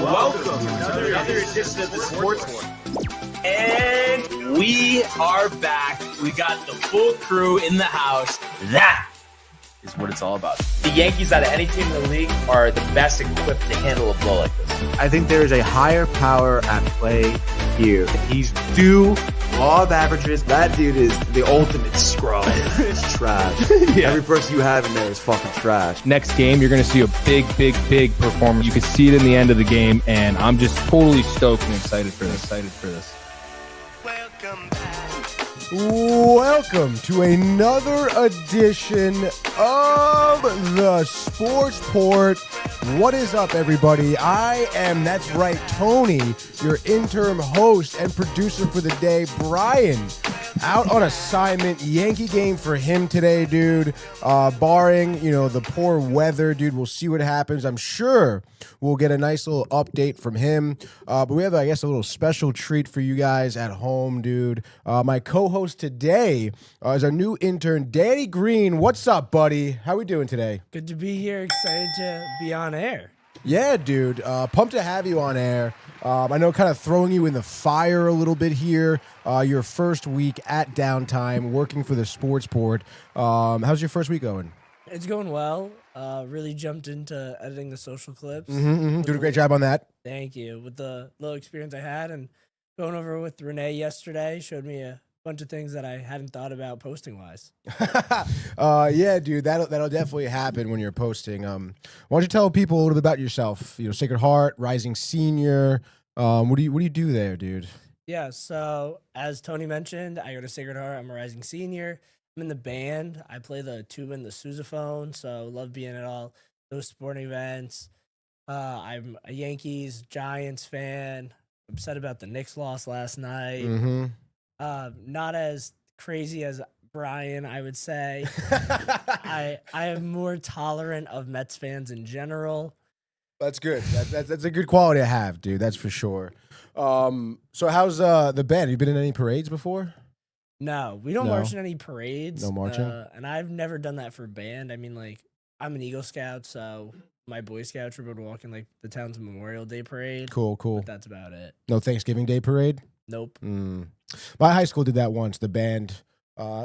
Welcome to another edition of the Sportsport. And we are back. We got the full crew in the house. That is what it's all about. The Yankees, out of any team in the league, are the best equipped to handle a blow like this. I think there is a higher power at play here. He's due law of averages. That dude is the ultimate scrub. It's trash. Yeah. Every person you have in there is fucking trash. Next game, you're going to see a big performance. You can see it in the end of the game, and I'm just totally stoked and excited for this. Welcome to another edition of the Sportsport. What is up, everybody? That's right, Tony, your interim host and producer for the day. Brian, out on assignment. Yankee game for him today, dude. Barring, the poor weather, dude. We'll see what happens. I'm sure we'll get a nice little update from him. But we have, I guess, a little special treat for you guys at home, dude. My co-host today is our new intern, Danny Green. What's up, buddy? How we doing today? Good to be here. Excited to be on air. Yeah, dude. Pumped to have you on air. I know kind of throwing you in the fire a little bit here. Your first week at Downtime, working for the Sportsport. How's your first week going? It's going well. Really jumped into editing the social clips. Doing a great job on that. Thank you. With the little experience I had and going over with Renee yesterday, showed me a bunch of things that I hadn't thought about posting wise. Yeah, dude, that'll definitely happen when you're posting. Why don't you tell people a little bit about yourself? Sacred Heart, Rising Senior. What do you do there, dude? Yeah, so as Tony mentioned, I go to Sacred Heart. I'm a Rising Senior. I'm in the band. I play the tuba and the sousaphone, so love being at all those sporting events. I'm a Yankees, Giants fan. Upset about the Knicks loss last night. Mm-hmm. Not as crazy as Brian, I would say. I am more tolerant of Mets fans in general. That's good. That's a good quality to have, dude. That's for sure. So how's the band? Have you been in any parades before? No, we don't march in any parades. No marching? And I've never done that for band. I mean, I'm an Eagle Scout, so my Boy Scout troop would walk in, the town's Memorial Day parade. Cool. But that's about it. No Thanksgiving Day parade? Nope. My high school did that once, the band,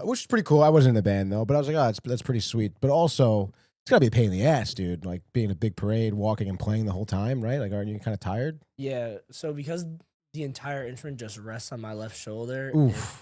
which is pretty cool. I wasn't in the band, though, but I was like, that's pretty sweet. But also, it's got to be a pain in the ass, dude, being a big parade, walking and playing the whole time, right? Aren't you kind of tired? Yeah, so because the entire instrument just rests on my left shoulder,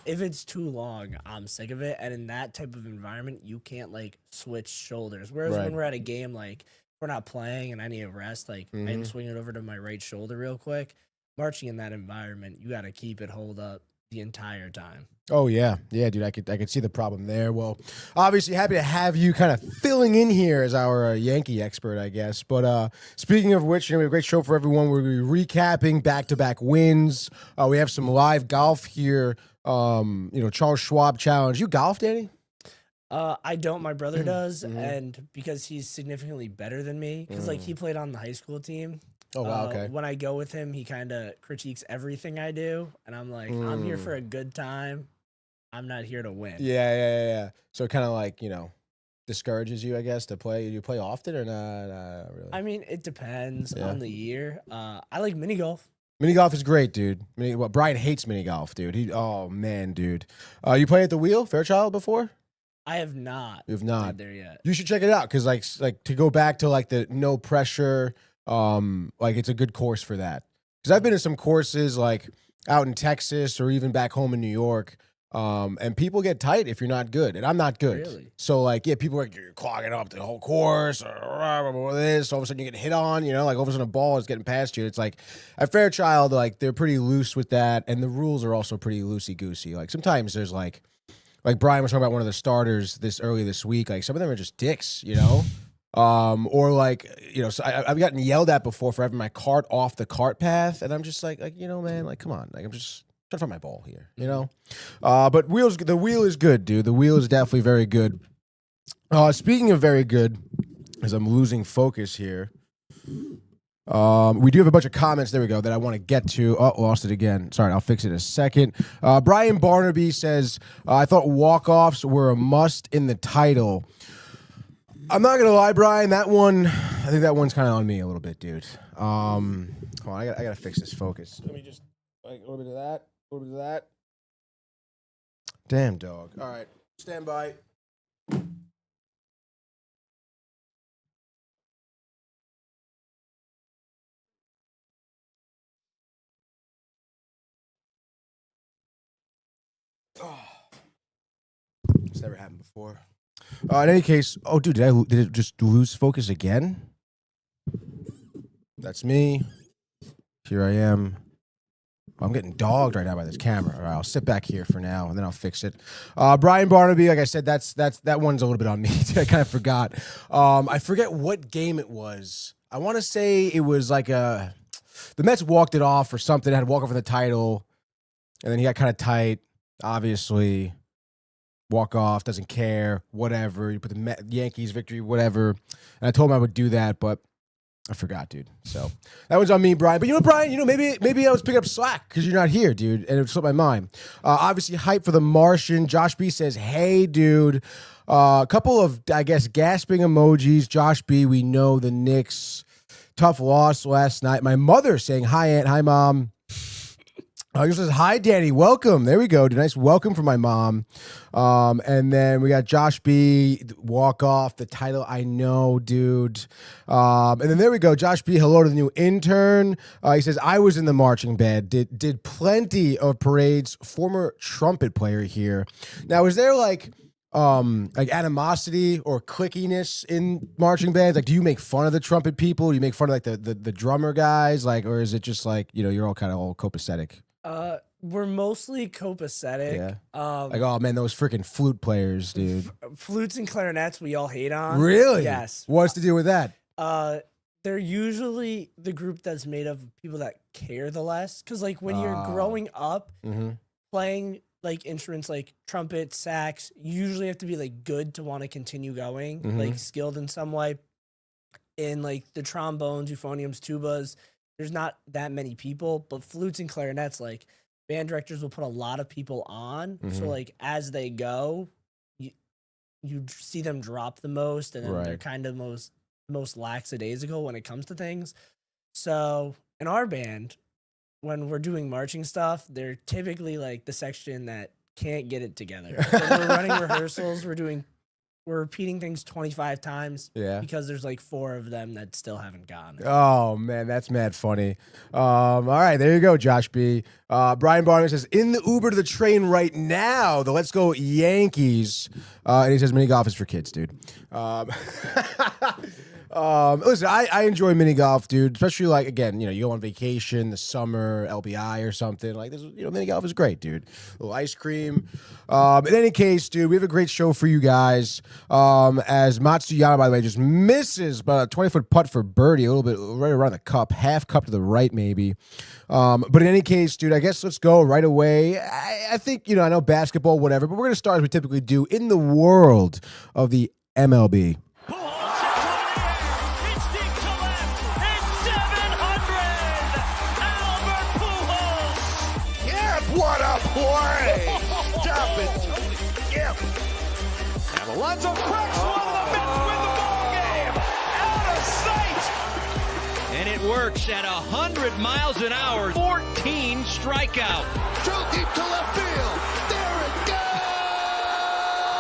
if it's too long, I'm sick of it. And in that type of environment, you can't, switch shoulders. Whereas when we're at a game, we're not playing and I need a rest, I can swing it over to my right shoulder real quick. Marching in that environment, you got to keep it hold up the entire time. Oh, yeah. Yeah, dude, I could see the problem there. Well, obviously happy to have you kind of filling in here as our Yankee expert, I guess. But speaking of which, we have a great show for everyone. We're going to be recapping back-to-back wins. We have some live golf here. Charles Schwab Challenge. You golf, Danny? I don't. My brother does, and because he's significantly better than me, because he played on the high school team. Oh, wow, okay. When I go with him, he kind of critiques everything I do, and I'm like, I'm here for a good time. I'm not here to win. Yeah. So it kind of discourages you, I guess, to play. Do you play often or not really? I mean, it depends on the year. I like mini golf. Mini golf is great, dude. Brian hates mini golf, dude. Oh, man, dude. You played at the Wheel, Fairchild, before? I have not. You have not? There yet. You should check it out, because to go back to the no pressure, it's a good course for that. Because I've been to some courses out in Texas or even back home in New York, and people get tight if you're not good, and I'm not good. Really? So people are you're clogging up the whole course or this. All of a sudden you get hit on, all of a sudden a ball is getting past you. It's at Fairchild, they're pretty loose with that, and the rules are also pretty loosey goosey. Sometimes there's like Brian was talking about one of the starters early this week. Some of them are just dicks, So I've gotten yelled at before for having my cart off the cart path, and I'm just man, come on, I'm just trying to find my ball here, But the wheel is good, dude. The wheel is definitely very good. Speaking of very good, as I'm losing focus here, we do have a bunch of comments, there we go, that I want to get to. Oh, lost it again. Sorry, I'll fix it in a second. Brian Barnaby says, I thought walk-offs were a must in the title. I'm not going to lie, Brian, that one I think that one's kind of on me a little bit, dude. Hold on, I gotta fix this focus. Let me just like a little bit of that, a little bit of that. Damn, dog. All right, stand by. Oh. It's never happened before. In any case, oh, dude, did it just lose focus again? That's me. Here I am. I'm getting dogged right now by this camera. All right, I'll sit back here for now, and then I'll fix it. Brian Barnaby, like I said, that one's a little bit on me. I kind of forgot. I forget what game it was. I want to say it was like the Mets walked it off or something. Had to walk off for the title, and then he got kind of tight, obviously. Walk off, doesn't care, whatever. You put the Yankees victory, whatever. And I told him I would do that, but I forgot, dude. So that was on me, Brian. But you know, Brian, maybe I was picking up slack because you're not here, dude, and it slipped my mind. Obviously, hype for The Martian. Josh B says, "Hey, dude." A couple of, I guess, gasping emojis. Josh B, we know the Knicks. Tough loss last night. My mother saying, "Hi, Aunt. Hi, Mom." He says, "Hi, Danny. Welcome." There we go. Nice welcome from my mom. And then we got Josh B. Walk off the title. I know, dude. And then there we go. Josh B. Hello to the new intern. He says, "I was in the marching band. Did plenty of parades. Former trumpet player here." Now, is there like animosity or clickiness in marching bands? Like, do you make fun of the trumpet people? Do you make fun of like the drummer guys? Like, or is it just like, you're all kind of all copacetic? We're mostly copacetic. Yeah. Like, oh man, those freaking flute players, dude. Flutes and clarinets, we all hate on. Really? Yes. What's to do with that? They're usually the group that's made of people that care the less. Because like when you're growing up, playing like instruments like trumpet, sax, you usually have to be like good to want to continue going, like skilled in some way. In like the trombones, euphoniums, tubas, there's not that many people, but flutes and clarinets, like band directors will put a lot of people on. So like as they go, you see them drop the most, and then they're kind of most lackadaisical when it comes to things. So in our band, when we're doing marching stuff, they're typically like the section that can't get it together. When we're running rehearsals, we're repeating things 25 times because there's like 4 of them that still haven't gone. Oh, man, that's mad funny. All right, there you go, Josh B. Brian Barnum says, "In the Uber to the train right now, the Let's Go Yankees." And he says, "Mini golf is for kids, dude." Listen, I enjoy mini golf, dude. Especially like, again, you go on vacation, the summer, LBI or something like this. Mini golf is great, dude. A little ice cream. In any case, dude, we have a great show for you guys. As Matsuyama, by the way, just misses about a 20-foot putt for birdie, a little bit right around the cup, half cup to the right, maybe. But in any case, dude, I guess let's go right away. I think, I know basketball, whatever, but we're gonna start as we typically do in the world of the MLB. What a play! Stop it, Tony. Yep. And Alonso cracks one of the Mets win the ball game. Out of sight. And it works at 100 miles an hour. 14 strikeout. Too deep to left field. There it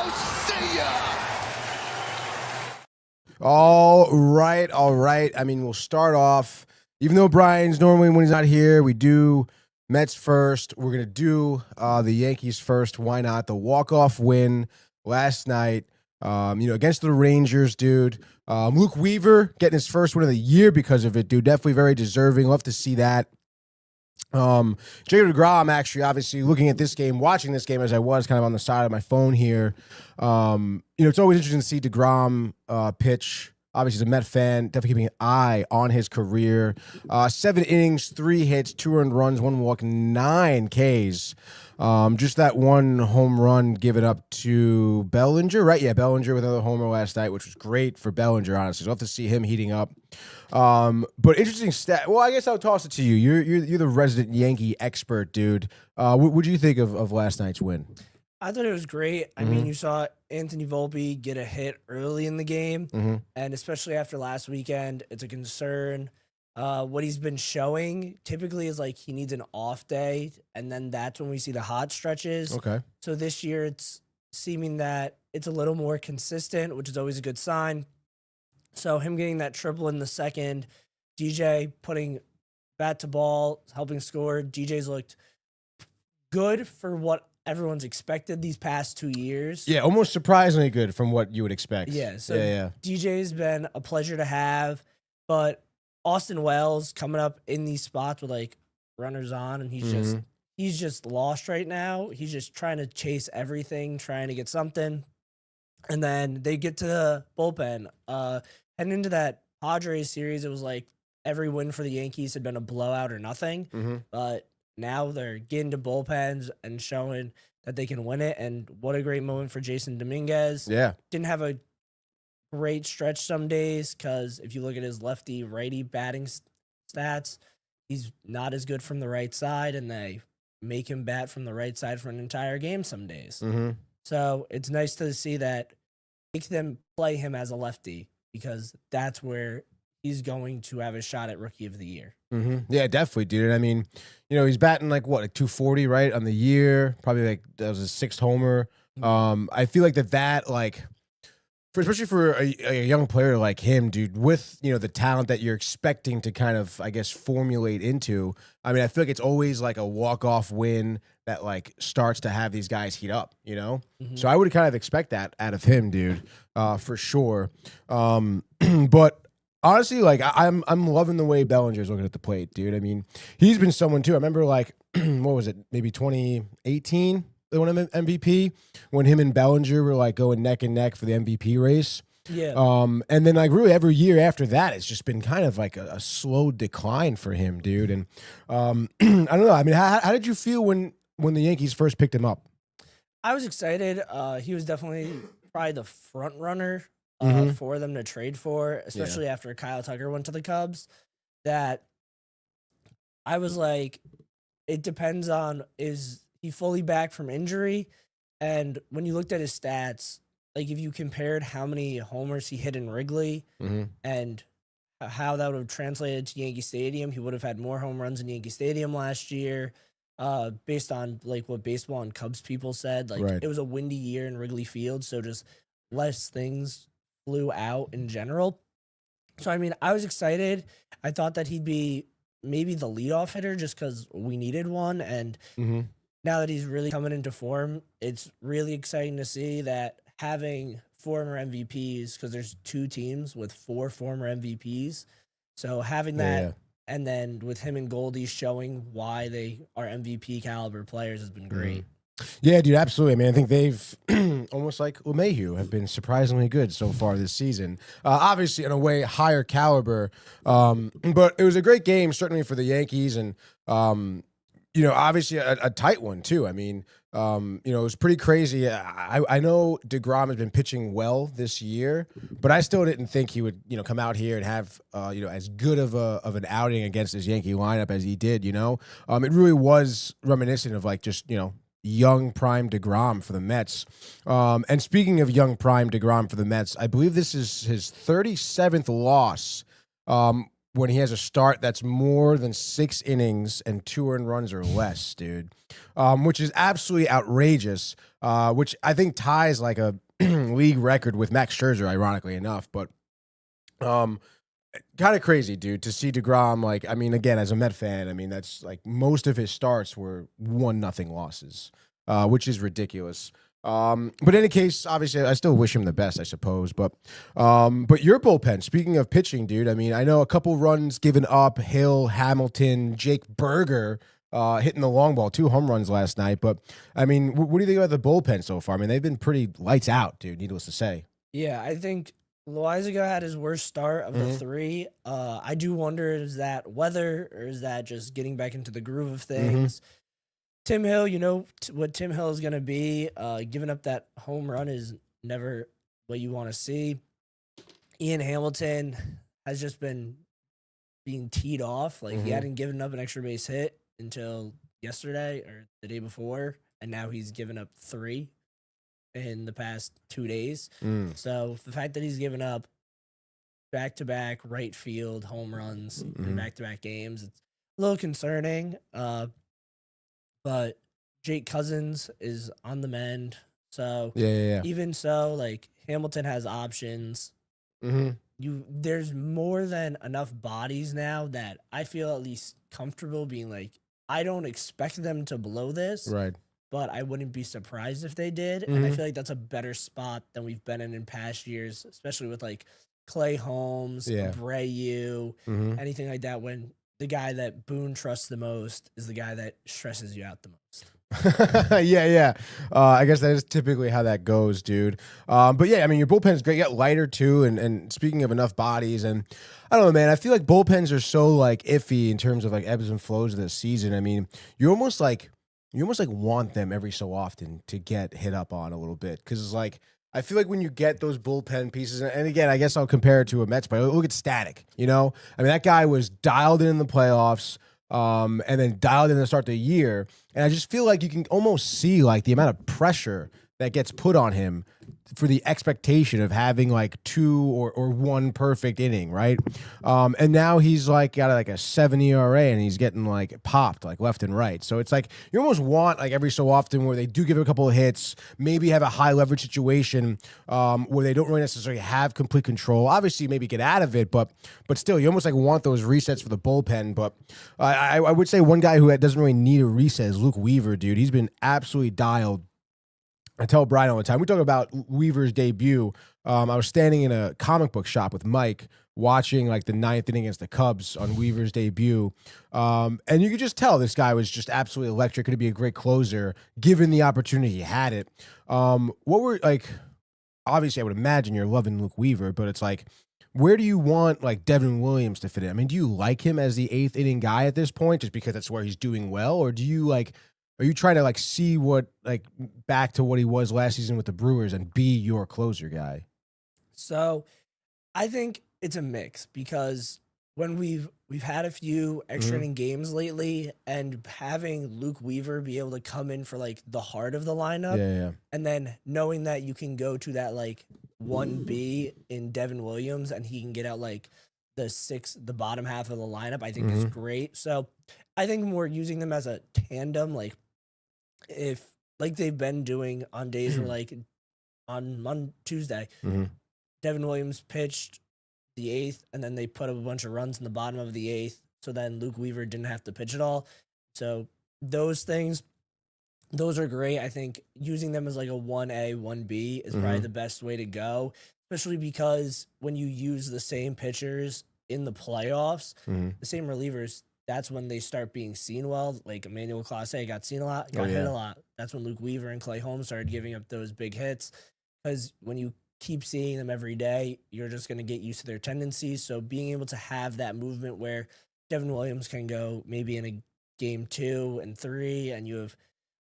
goes. See ya. All right. I mean, we'll start off. Even though Brian's normally, when he's not here, we do Mets first. We're going to do the Yankees first. Why not? The walk-off win last night, against the Rangers, dude. Luke Weaver getting his first win of the year because of it, dude. Definitely very deserving. Love to see that. Jacob deGrom, actually, obviously, looking at this game, watching this game as I was kind of on the side of my phone here. It's always interesting to see deGrom pitch. Obviously, he's a Met fan. Definitely keeping an eye on his career. 7 innings, 3 hits, 2 earned runs, 1 walk, 9 Ks. Just that 1 home run given up to Bellinger, right? Yeah, Bellinger with another homer last night, which was great for Bellinger, honestly. Love to see him heating up. But interesting stat. Well, I guess I'll toss it to you. You're the resident Yankee expert, dude. What do you think of last night's win? I thought it was great. I mean, you saw Anthony Volpe get a hit early in the game, and especially after last weekend, it's a concern. What he's been showing typically is like he needs an off day, and then that's when we see the hot stretches. Okay. So this year, it's seeming that it's a little more consistent, which is always a good sign. So him getting that triple in the second, DJ putting bat to ball, helping score. DJ's looked good for what everyone's expected these past 2 years. Yeah, almost surprisingly good from what you would expect. Yeah, so yeah. DJ's been a pleasure to have, but Austin Wells coming up in these spots with like runners on, and he's just lost right now. He's just trying to chase everything, trying to get something. And then they get to the bullpen. Heading into that Padres series, it was like every win for the Yankees had been a blowout or nothing. But now they're getting to bullpens and showing that they can win it. And what a great moment for Jason Dominguez. Yeah. Didn't have a great stretch some days because if you look at his lefty-righty batting stats, he's not as good from the right side, and they make him bat from the right side for an entire game some days. So it's nice to see that make them play him as a lefty because that's where he's going to have a shot at Rookie of the Year. Yeah, definitely, dude. I mean, you know, he's batting like 240, right, on the year. Probably like that was his 6th homer. I feel like that like, especially for a young player like him, dude, with, you know, the talent that you're expecting to kind of, I guess, formulate into. I mean, I feel like it's always like a walk-off win that like starts to have these guys heat up, you know? So I would kind of expect that out of him, dude, for sure. But honestly, like I'm loving the way Bellinger's looking at the plate, dude. I mean, he's been someone too. I remember like, what was it? Maybe 2018, they won an MVP when him and Bellinger were like going neck and neck for the MVP race. Yeah. And then like really every year after that, it's just been kind of like a slow decline for him, dude. And I don't know. I mean, how did you feel when the Yankees first picked him up? I was excited. He was definitely probably the front runner for them to trade for, especially after Kyle Tucker went to the Cubs. That I was like, it depends on, is he fully back from injury? And when you looked at his stats, like if you compared how many homers he hit in Wrigley and how that would have translated to Yankee Stadium, he would have had more home runs in Yankee Stadium last year. Based on like what baseball and Cubs people said, like it was a windy year in Wrigley Field, so just less things flew out in general. So I mean, I was excited. I thought that he'd be maybe the leadoff hitter just because we needed one, and now that he's really coming into form, it's really exciting to see that having former MVPs, because there's 2 teams with 4 former MVPs, so having that. And then with him and Goldie showing why they are MVP caliber players has been great. Yeah, dude, absolutely. I mean, I think they've almost like LeMahieu have been surprisingly good so far this season. Obviously, in a way, higher caliber. But it was a great game, certainly for the Yankees, and you know, obviously a tight one too. I mean, you know, it was pretty crazy. I know DeGrom has been pitching well this year, but I still didn't think he would, you know, come out here and have, you know, as good of an outing against his Yankee lineup as he did. You know, it really was reminiscent of like just, you know, young prime DeGrom for the Mets. And speaking of young prime DeGrom for the Mets, I believe this is his 37th loss. When he has a start that's more than 6 innings and 2 earned runs or less, dude, which is absolutely outrageous, which I think ties like a league record with Max Scherzer, ironically enough. But kind of crazy, dude, to see DeGrom, like, I mean, again, as a Met fan, I mean, that's like most of his starts were 1-0 losses, which is ridiculous. But in any case, obviously, I still wish him the best, I suppose. But your bullpen, speaking of pitching, dude, I mean, I know a couple runs given up, Hill, Hamilton, Jake Berger hitting the long ball, 2 home runs last night. But, I mean, what do you think about the bullpen so far? I mean, they've been pretty lights out, dude, needless to say. Yeah, I think Loizaga had his worst start of the 3. I do wonder, is that weather or is that just getting back into the groove of things? Tim Hill, you know what Tim Hill is going to be. Giving up that home run is never what you want to see. Ian Hamilton has just been being teed off. Like, he hadn't given up an extra base hit until yesterday or the day before. and now he's given up 3 in the past 2 days. So the fact that he's given up back-to-back right field home runs in back-to-back games, it's a little concerning. But Jake Cousins is on the mend. So even so, like, Hamilton has options. There's more than enough bodies now that I feel at least comfortable being like, I don't expect them to blow this, Right. but I wouldn't be surprised if they did. And I feel like that's a better spot than we've been in past years, especially with like Clay Holmes, Abreu, anything like that. When the guy that Boone trusts the most is the guy that stresses you out the most. Yeah. I guess that is typically how that goes, dude. But yeah, I mean, your bullpen's great. You got lighter too, and speaking of enough bodies, and I don't know, man, I feel like bullpens are so like iffy in terms of like ebbs and flows of the season. I mean, you almost like want them every so often to get hit up on a little bit, because it's like, I feel like when you get those bullpen pieces, and again, I guess I'll compare it to a Mets player. Look at Static, you know? I mean, that guy was dialed in the playoffs, and then dialed in to start the year. And I just feel like you can almost see like the amount of pressure that gets put on him for the expectation of having like 2 or 1 perfect inning, right? And now he's like got like a 7 ERA and he's getting like popped like left and right. So it's like you almost want like every so often where they do give a couple of hits, maybe have a high leverage situation where they don't really necessarily have complete control. Obviously, maybe get out of it, but still, you almost like want those resets for the bullpen. But I would say one guy who doesn't really need a reset is Luke Weaver, dude. He's been absolutely dialed. I tell Brian all the time. We talk about Weaver's debut. I was standing in a comic book shop with Mike watching like the 9th inning against the Cubs on Weaver's debut. And you could just tell this guy was just absolutely electric. Could be a great closer given the opportunity he had it. What were like, obviously I would imagine you're loving Luke Weaver, but it's like, where do you want like Devin Williams to fit in? I mean, do you like him as the 8th inning guy at this point just because that's where he's doing well? Or do you like, are you trying to like see what like back to what he was last season with the Brewers and be your closer guy? So I think it's a mix, because when we've had a few extra inning games lately, and having Luke Weaver be able to come in for like the heart of the lineup, and then knowing that you can go to that like 1B in Devin Williams and he can get out like the bottom half of the lineup, I think is great. So I think we're using them as a tandem, like if like they've been doing on days where like on Tuesday, Devin Williams pitched the 8th, and then they put up a bunch of runs in the bottom of the 8th, so then Luke Weaver didn't have to pitch at all. So those things, those are great. I think using them as like a 1A, 1B is probably the best way to go, especially because when you use the same pitchers in the playoffs, the same relievers, that's when they start being seen well. Like Emmanuel Clase got seen a lot, got hit a lot. That's when Luke Weaver and Clay Holmes started giving up those big hits, because when you keep seeing them every day, you're just going to get used to their tendencies. So being able to have that movement where Devin Williams can go maybe in a game 2 and 3, and you have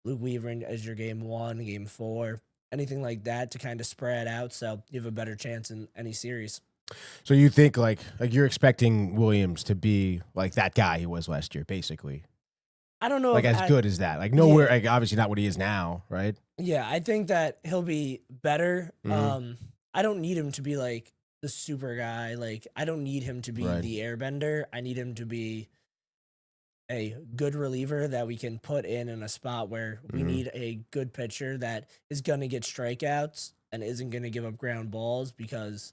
Luke Weaver as your game 1, game 4, anything like that to kind of spread out, so you have a better chance in any series. So you think like you're expecting Williams to be like that guy he was last year, basically? I don't know. Like as good as that. Like nowhere, like obviously not what he is now, right? Yeah, I think that he'll be better. I don't need him to be like the super guy. Like I don't need him to be the airbender. I need him to be a good reliever that we can put in a spot where we need a good pitcher that is going to get strikeouts and isn't going to give up ground balls, because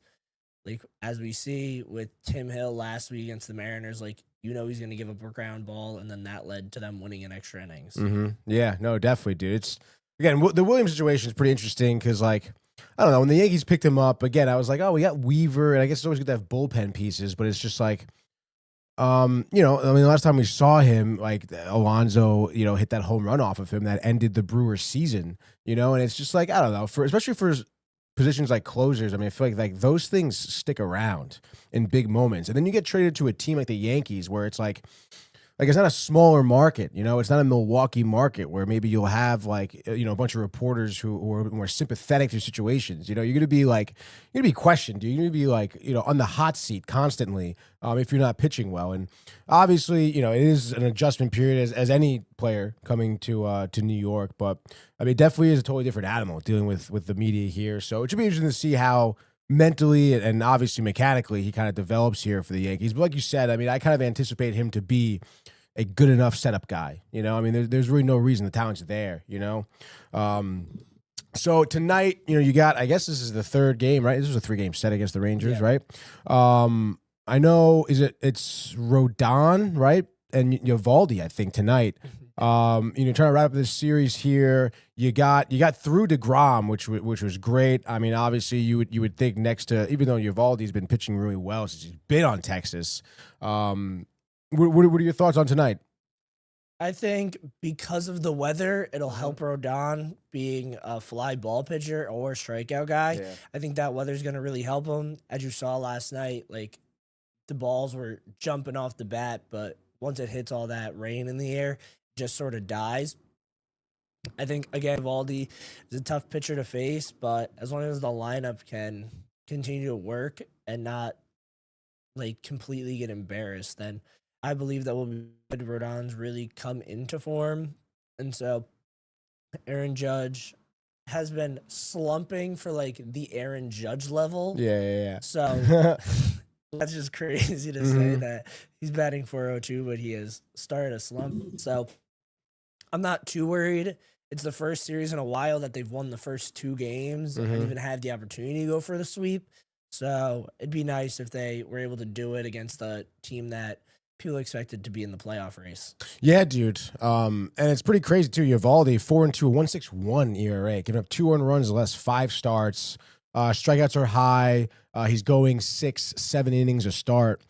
like as we see with Tim Hill last week against the Mariners, like you know he's going to give up a ground ball, and then that led to them winning in extra innings. Yeah, no, definitely, dude. It's again the Williams situation is pretty interesting because like I don't know, when the Yankees picked him up again, I was like, oh, we got Weaver, and I guess it's always good to have bullpen pieces, but it's just like, you know, I mean, the last time we saw him, like Alonso, you know, hit that home run off of him that ended the Brewers season, you know, and it's just like I don't know, especially for positions like closers, I mean, I feel like those things stick around in big moments. And then you get traded to a team like the Yankees where it's like, like, it's not a smaller market, you know. It's not a Milwaukee market where maybe you'll have like, you know, a bunch of reporters who are more sympathetic to situations. You know, you're gonna be questioned. You're gonna be like, you know, on the hot seat constantly if you're not pitching well. And obviously, you know, it is an adjustment period as any player coming to New York. But I mean, it definitely is a totally different animal dealing with the media here. So it should be interesting to see how mentally and obviously mechanically he kind of develops here for the Yankees. But like you said, I mean, I kind of anticipate him to be a good enough setup guy. You know, I mean, there's really no reason the talent's there, you know. So tonight, you know, you got, I guess this is the third game, right? This was a 3-game set against the Rangers, right? I know, it's Rodon, right? And Eovaldi, I think, tonight. You know, trying to wrap up this series here. You got through DeGrom, which was great. I mean, obviously, you would think next to, even though Eovaldi's been pitching really well since he's been on Texas. What are your thoughts on tonight? I think because of the weather, it'll help Rodon being a fly ball pitcher or strikeout guy. Yeah. I think that weather's going to really help him. As you saw last night, like, the balls were jumping off the bat, but once it hits all that rain in the air, it just sort of dies. I think, again, Eovaldi is a tough pitcher to face, but as long as the lineup can continue to work and not, like, completely get embarrassed, then I believe that will be good. Rodon's really come into form. And so Aaron Judge has been slumping for, like, the Aaron Judge level. Yeah. So that's just crazy to say that he's batting .402, but he has started a slump. So I'm not too worried. It's the first series in a while that they've won the first 2 games and even had the opportunity to go for the sweep. So it'd be nice if they were able to do it against a team that people expected to be in the playoff race. Yeah, dude. And it's pretty crazy, too. Eovaldi, 4-2, 1.61 ERA, giving up 2 earned runs the last 5 starts. Strikeouts are high. He's going 6-7 innings a start,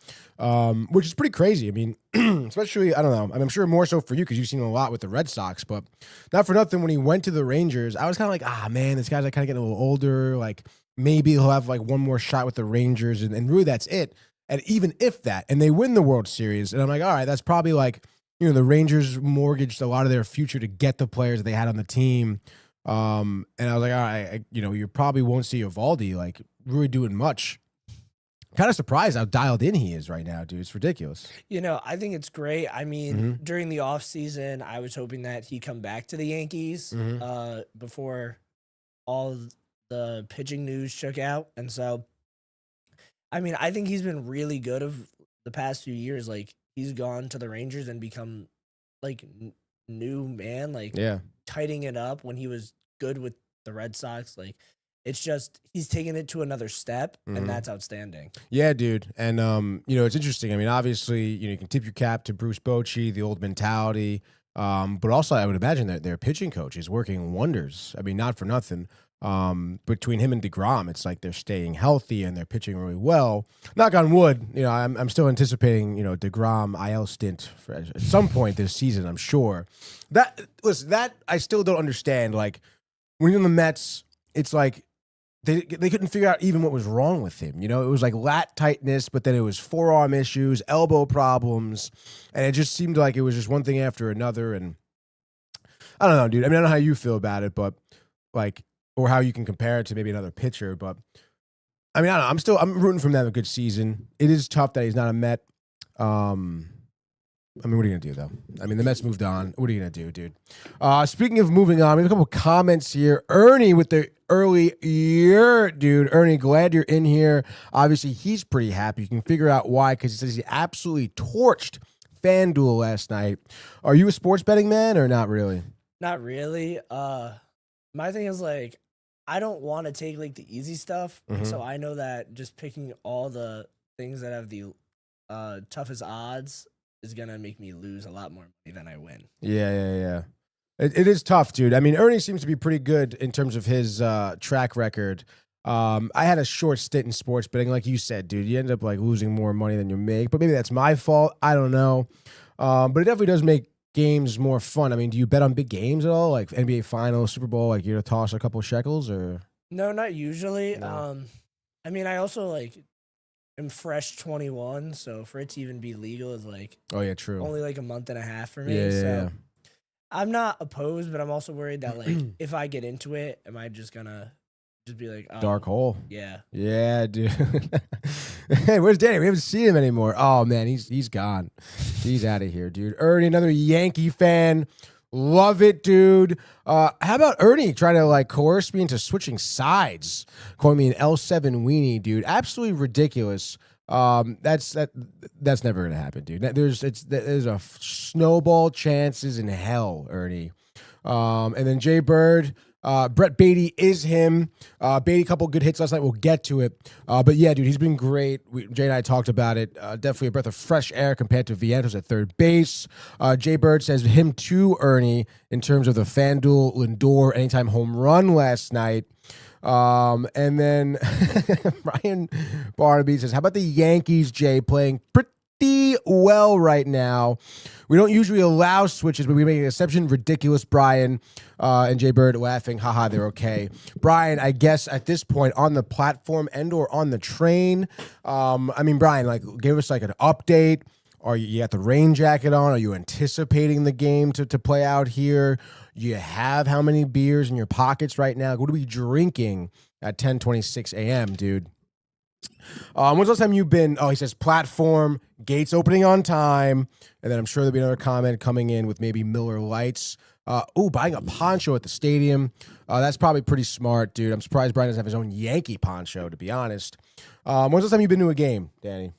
which is pretty crazy. I mean, especially, I don't know. I'm sure more so for you because you've seen a lot with the Red Sox, but not for nothing. When he went to the Rangers, I was kind of like, man, this guy's like kind of getting a little older. Like, maybe he'll have like one more shot with the Rangers, and really that's it. And even if that, and they win the World Series, and I'm like, all right, that's probably like, you know, the Rangers mortgaged a lot of their future to get the players they had on the team. And I was like, all right, you know, you probably won't see Eovaldi like really doing much. Kind of surprised how dialed in he is right now, dude. It's ridiculous. You know, I think it's great. I mean, during the offseason, I was hoping that he'd come back to the Yankees before all the pitching news shook out. And so, I mean, I think he's been really good of the past few years. Like, he's gone to the Rangers and become like new man, like tightening it up when he was good with the Red Sox. Like, it's just, he's taking it to another step, and that's outstanding. Yeah, dude. And, you know, it's interesting. I mean, obviously, you know, you can tip your cap to Bruce Bochy, the old mentality. But also, I would imagine that their pitching coach is working wonders. I mean, not for nothing. Between him and DeGrom, it's like they're staying healthy and they're pitching really well. Knock on wood, you know, I'm still anticipating, you know, DeGrom IL stint at some point this season, I'm sure. That I still don't understand. Like, when you're in the Mets, it's like they couldn't figure out even what was wrong with him. You know, it was like lat tightness, but then it was forearm issues, elbow problems, and it just seemed like it was just one thing after another. And I don't know, dude. I mean, I don't know how you feel about it, but like, or how you can compare it to maybe another pitcher, but I mean, I don't know. I'm rooting for him to have a good season. It is tough that he's not a Met. I mean, what are you gonna do though? I mean, the Mets moved on. What are you gonna do, dude? Speaking of moving on, we have a couple comments here. Ernie with the early year, dude. Ernie, glad you're in here. Obviously, he's pretty happy. You can figure out why, because he says he absolutely torched FanDuel last night. Are you a sports betting man or not really? Not really. My thing is, like, I don't want to take like the easy stuff. So I know that just picking all the things that have the toughest odds is going to make me lose a lot more money than I win. Yeah. It is tough, dude. I mean, Ernie seems to be pretty good in terms of his track record. I had a short stint in sports betting. Like you said, dude, you end up like losing more money than you make, but maybe that's my fault. I don't know. But it definitely does make games more fun. I mean, do you bet on big games at all, like NBA Finals, Super Bowl? Like, you're gonna toss a couple of shekels, or no? Not usually. No. I mean, I also like am fresh 21, so for it to even be legal is like Oh yeah, true. only like a month and a half for me. Yeah, so yeah. I'm not opposed, but I'm also worried that like if I get into it, am I just gonna just be like, oh, Dark hole. Yeah. Yeah, dude. Hey, where's Danny? We haven't seen him anymore. Oh man, he's gone. He's out of here, dude. Ernie, another Yankee fan. Love it, dude. How about Ernie trying to like coerce me into switching sides, calling me an L7 weenie, dude? Absolutely ridiculous. That's never gonna happen, dude. There's a snowball chances in hell, Ernie. And then Jay Bird. Brett Beatty is him. Beatty, couple good hits last night. We'll get to it. But yeah, dude, he's been great. Jay and I talked about it. Definitely a breath of fresh air compared to Vientos at third base. Jay Bird says him too, Ernie, in terms of the FanDuel Lindor anytime home run last night. And then Brian Barnaby says, how about the Yankees, Jay, playing pretty well right now? We don't usually allow switches, but we make an exception. Ridiculous, Brian. And Jay Bird laughing. Haha, they're okay. Brian, I guess at this point on the platform and or on the train, I mean, Brian, like, give us like an update. Are you got the rain jacket on? Are you anticipating the game to play out here? You have how many beers in your pockets right now? What are we drinking at 10:26 a.m., dude? When's the last time you've been? Oh, he says platform, gates opening on time. And then I'm sure there'll be another comment coming in with maybe Miller Lights. Buying a poncho at the stadium. That's probably pretty smart, dude. I'm surprised Brian doesn't have his own Yankee poncho, to be honest. When's the last time you've been to a game, Danny?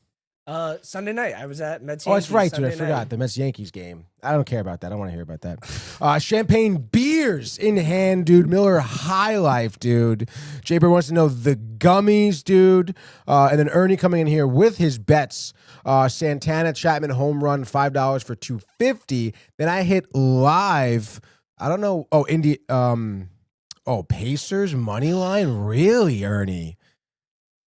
Sunday night. I was at Mets. Oh, that's right, dude. I Sunday forgot. night. The Mets-Yankees game. I don't care about that. I don't want to hear about that. Champagne beers in hand, dude. Miller High Life, dude. Jay Bird wants to know the gummies, dude. And then Ernie coming in here with his bets. Santana Chapman home run, $5 for $250. Then I hit live. I don't know. Oh, Pacers money line? Really, Ernie?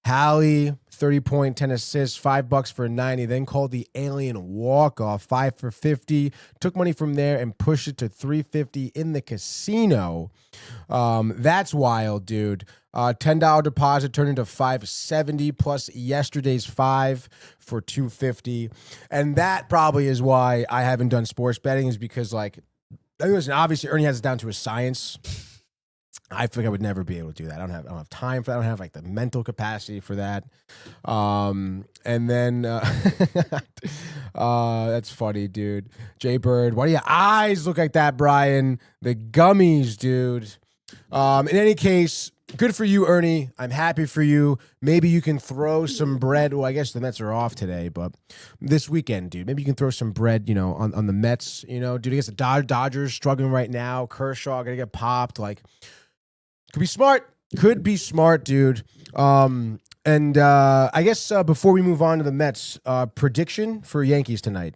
Hallie, 30 point, 10 assists, $5 for 90. Then called the alien walk-off, 5 for 50. Took money from there and pushed it to 350 in the casino. That's wild, dude. $10 deposit turned into $570 plus yesterday's 5 for $250. And that probably is why I haven't done sports betting, is because, like, listen, obviously Ernie has it down to a science. I think I would never be able to do that. I don't have time for that. I don't have like the mental capacity for that. And then that's funny, dude. Jay Bird, why do your eyes look like that, Brian? The gummies, dude. In any case, good for you, Ernie. I'm happy for you. Maybe you can throw some bread. Well, I guess the Mets are off today, but this weekend, dude, maybe you can throw some bread, on the Mets, dude. I guess the Dodgers struggling right now. Kershaw gonna get popped. Like, could be smart, dude. And I guess before we move on to the Mets, prediction for Yankees tonight.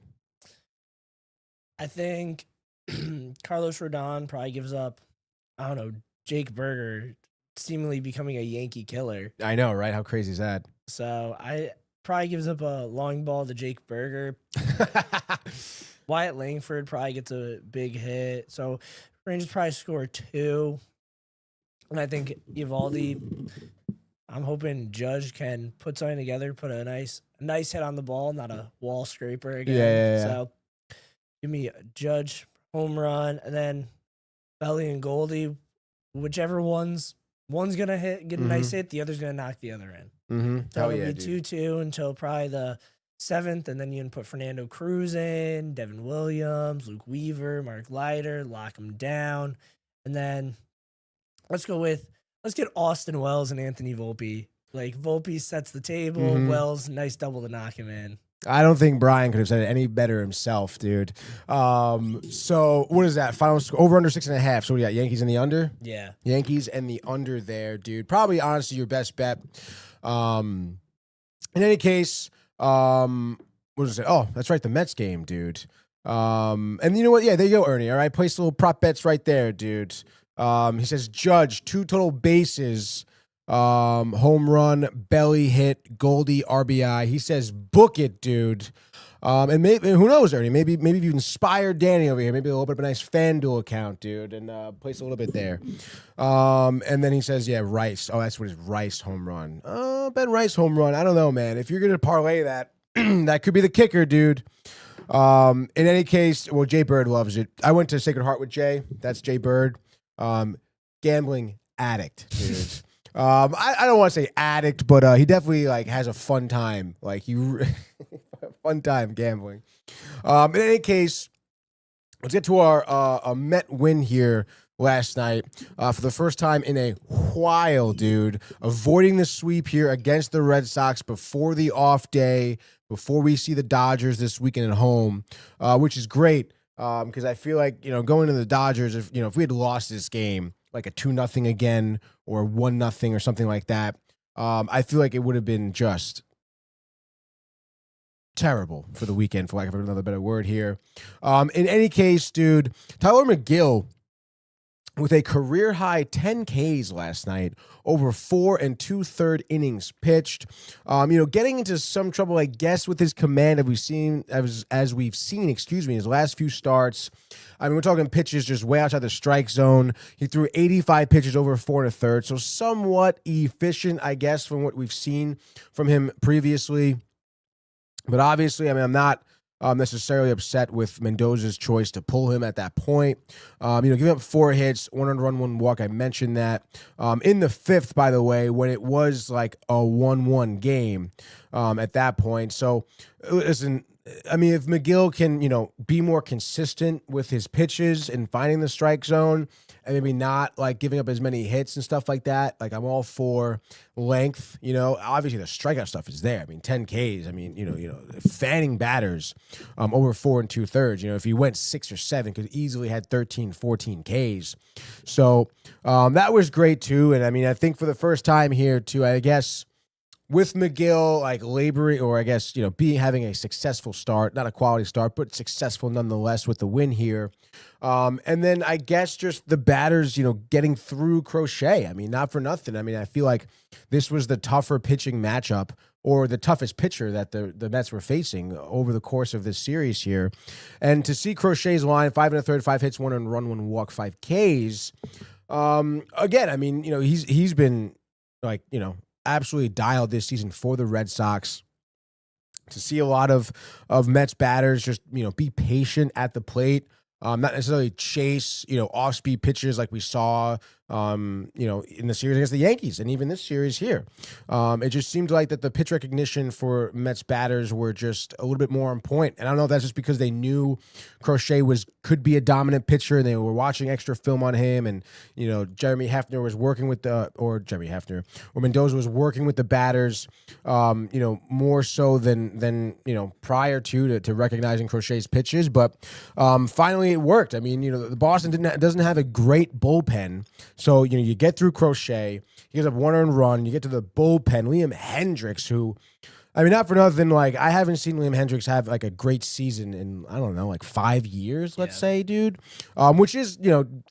I think Carlos Rodon probably gives up, I don't know, Jake Berger seemingly becoming a Yankee killer. I know, right? How crazy is that? So I probably gives up a long ball to Jake Berger. Wyatt Langford probably gets a big hit. So Rangers probably score 2. And I think Evaldi, I'm hoping Judge can put something together, put a nice hit on the ball, not a wall scraper again. Yeah. So give me Judge home run, and then Belly and Goldie, whichever one's gonna get a nice hit, the other's gonna knock the other in. Mm-hmm. So it'll be 2-2 until probably the 7th, and then you can put Fernando Cruz in, Devin Williams, Luke Weaver, Mark Leiter, lock them down, and then let's get Austin Wells and Anthony Volpe. Like, Volpe sets the table. Wells, nice double to knock him in. I don't think Brian could have said it any better himself, dude. So what is that? Final score, over under 6.5. So we got Yankees in the under? Yeah. Yankees and the under there, dude. Probably, honestly, your best bet. In any case, what was it? Oh, that's right, the Mets game, dude. And you know what? Yeah, there you go, Ernie. All right, place little prop bets right there, dude. He says Judge, 2 total bases, home run, belly hit, Goldie, RBI. He says book it, dude. And maybe, who knows, Ernie? Maybe you inspired Danny over here. Maybe a little bit of a nice FanDuel account, dude, and place a little bit there. And then he says, yeah, Rice. Oh, that's what his Rice home run. Ben Rice home run. I don't know, man. If you're gonna parlay that, that could be the kicker, dude. In any case, well, Jay Bird loves it. I went to Sacred Heart with Jay. That's Jay Bird. Gambling addict, dude. I don't want to say addict, but he definitely like has a fun time. Like fun time gambling. In any case, let's get to our Met win here last night for the first time in a while, dude. Avoiding the sweep here against the Red Sox before the off day, before we see the Dodgers this weekend at home, which is great because I feel like, going to the Dodgers, if we had lost this game, like a 2-0 again or 1-0 or something like that, I feel like it would have been just terrible for the weekend, for lack of another better word here. In any case, dude, Tyler McGill with a career-high 10 Ks last night, over 4 2/3 innings pitched. Getting into some trouble, I guess, with his command as we've seen, his last few starts. I mean, we're talking pitches just way outside the strike zone. He threw 85 pitches over 4 1/3, so somewhat efficient, I guess, from what we've seen from him previously. But obviously, I mean, I'm not necessarily upset with Mendoza's choice to pull him at that point. Giving up 4 hits, 1 earned run, 1 walk. I mentioned that. In the 5th, by the way, when it was like a 1-1 game at that point. So, listen, I mean, if McGill can, be more consistent with his pitches and finding the strike zone and maybe not like giving up as many hits and stuff like that, like I'm all for length, obviously the strikeout stuff is there. I mean, 10 Ks, I mean, fanning batters over 4 2/3, if he went 6 or 7, could easily had 13, 14 Ks. So that was great too. And I mean, I think for the first time here too, I guess, with McGill, like laboring, or I guess, having a successful start, not a quality start, but successful nonetheless with the win here. And then I guess just the batters, getting through Crochet. I mean, not for nothing. I mean, I feel like this was the tougher pitching matchup, or the toughest pitcher that the Mets were facing over the course of this series here. And to see Crochet's line, 5 1/3, 5 hits, 1 earned run, 1 walk, 5 Ks. Again, I mean, he's been like, absolutely dialed this season for the Red Sox. To see a lot of Mets batters just, be patient at the plate, not necessarily chase, off-speed pitches like we saw, in the series against the Yankees and even this series here. It just seemed like that the pitch recognition for Mets batters were just a little bit more on point. And I don't know if that's just because they knew Crochet could be a dominant pitcher and they were watching extra film on him. And, Jeremy Hefner was working with Mendoza was working with the batters, more so than prior to recognizing Crochet's pitches. But finally it worked. I mean, the Boston doesn't have a great bullpen. So, you get through Crochet, he gives up 1 earned run, you get to the bullpen, Liam Hendricks, who, I mean, not for nothing, like, I haven't seen Liam Hendricks have, like, a great season in, I don't know, like 5 years, let's say, dude, which is,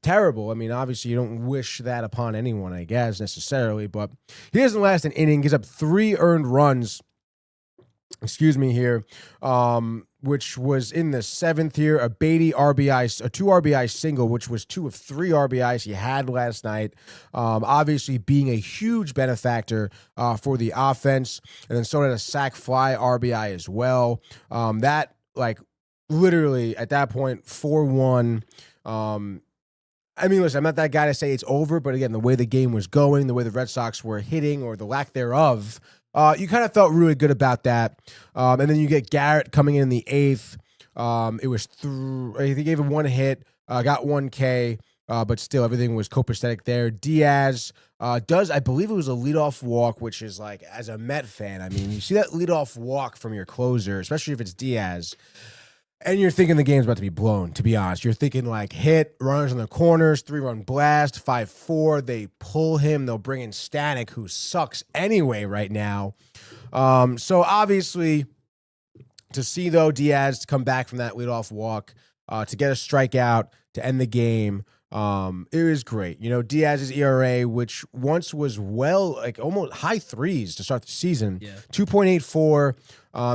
terrible. I mean, obviously, you don't wish that upon anyone, I guess, necessarily, but he doesn't last an inning, gives up 3 earned runs, here, which was in the 7th here, a 2 RBI single, which was 2 of 3 RBIs he had last night. Obviously being a huge benefactor for the offense, and then so did a sac fly RBI as well. That, like, literally at that point, 4-1. I mean, listen, I'm not that guy to say it's over, but again, the way the game was going, the way the Red Sox were hitting, or the lack thereof, you kind of felt really good about that. And then you get Garrett coming in the 8th. It was he gave him 1 hit, got 1 K, but still everything was copacetic there. Diaz I believe it was a leadoff walk, which is like, as a Met fan, I mean, you see that leadoff walk from your closer, especially if it's Diaz, and you're thinking the game's about to be blown, to be honest. You're thinking, like, hit, runners in the corners, 3-run blast, 5-4. They pull him. They'll bring in Stanek, who sucks anyway right now. So, obviously, to see, though, Diaz come back from that leadoff walk, to get a strikeout, to end the game, it was great. Diaz's ERA, which once was almost high 3s to start the season, 2.84.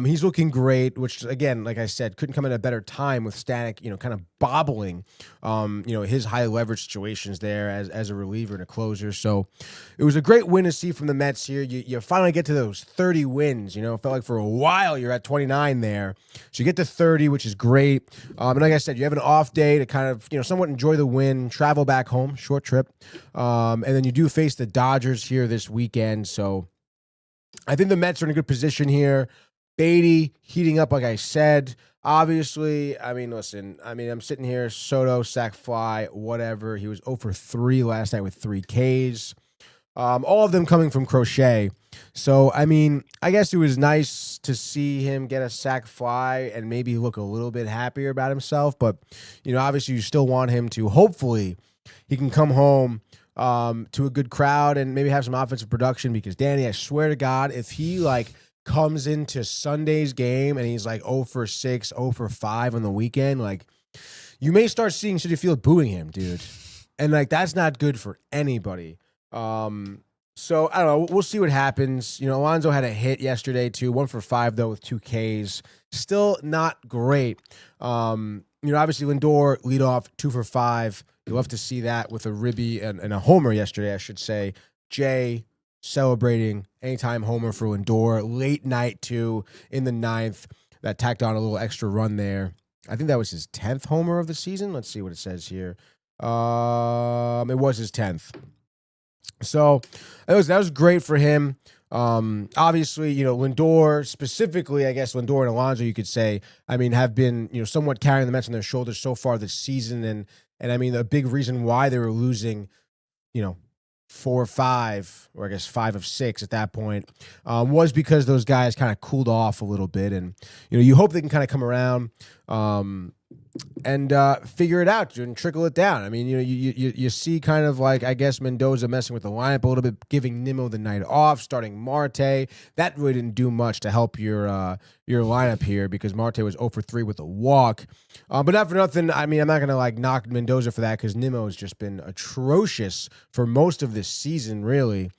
He's looking great, which again, like I said, couldn't come at a better time with Stanek, kind of bobbling, his high leverage situations there as a reliever and a closer. So it was a great win to see from the Mets here. You finally get to those 30 wins. It felt like for a while you're at 29 there. So you get to 30, which is great. And like I said, you have an off day to kind of, somewhat enjoy the win, travel back home, short trip. And then you do face the Dodgers here this weekend. So I think the Mets are in a good position here. Beatty heating up, like I said. Obviously, listen, I'm sitting here, Soto, sac fly, whatever. He was 0 for 3 last night with 3 Ks. All of them coming from Crochet. So, I guess it was nice to see him get a sac fly and maybe look a little bit happier about himself. But, obviously you still want him to, hopefully, he can come home to a good crowd and maybe have some offensive production because, Danny, I swear to God, if he, comes into Sunday's game and he's 0 for 6, 0 for 5 on the weekend, you may start seeing Citi Field booing him, dude. And that's not good for anybody. So I don't know. We'll see what happens. Alonso had a hit yesterday too, 1 for 5 though with 2 Ks. Still not great. Obviously Lindor lead off 2 for 5. You'll have to see that with a ribby and a homer yesterday, I should say. Jay celebrating anytime homer for Lindor. Late night, too, in the 9th. That tacked on a little extra run there. I think that was his 10th homer of the season. Let's see what it says here. It was his 10th. So that was great for him. Obviously, Lindor, specifically, I guess Lindor and Alonso, you could say, have been, somewhat carrying the Mets on their shoulders so far this season. And a big reason why they were losing, 4 or 5, or I guess 5 of 6 at that point, was because those guys kind of cooled off a little bit. And, you hope they can kind of come around and figure it out and trickle it down. You see kind of I guess Mendoza messing with the lineup a little bit, giving Nimmo the night off, starting Marte. That really didn't do much to help your lineup here because Marte was 0 for 3 with a walk. But not for nothing, I'm not going to knock Mendoza for that because Nimmo has just been atrocious for most of this season, really.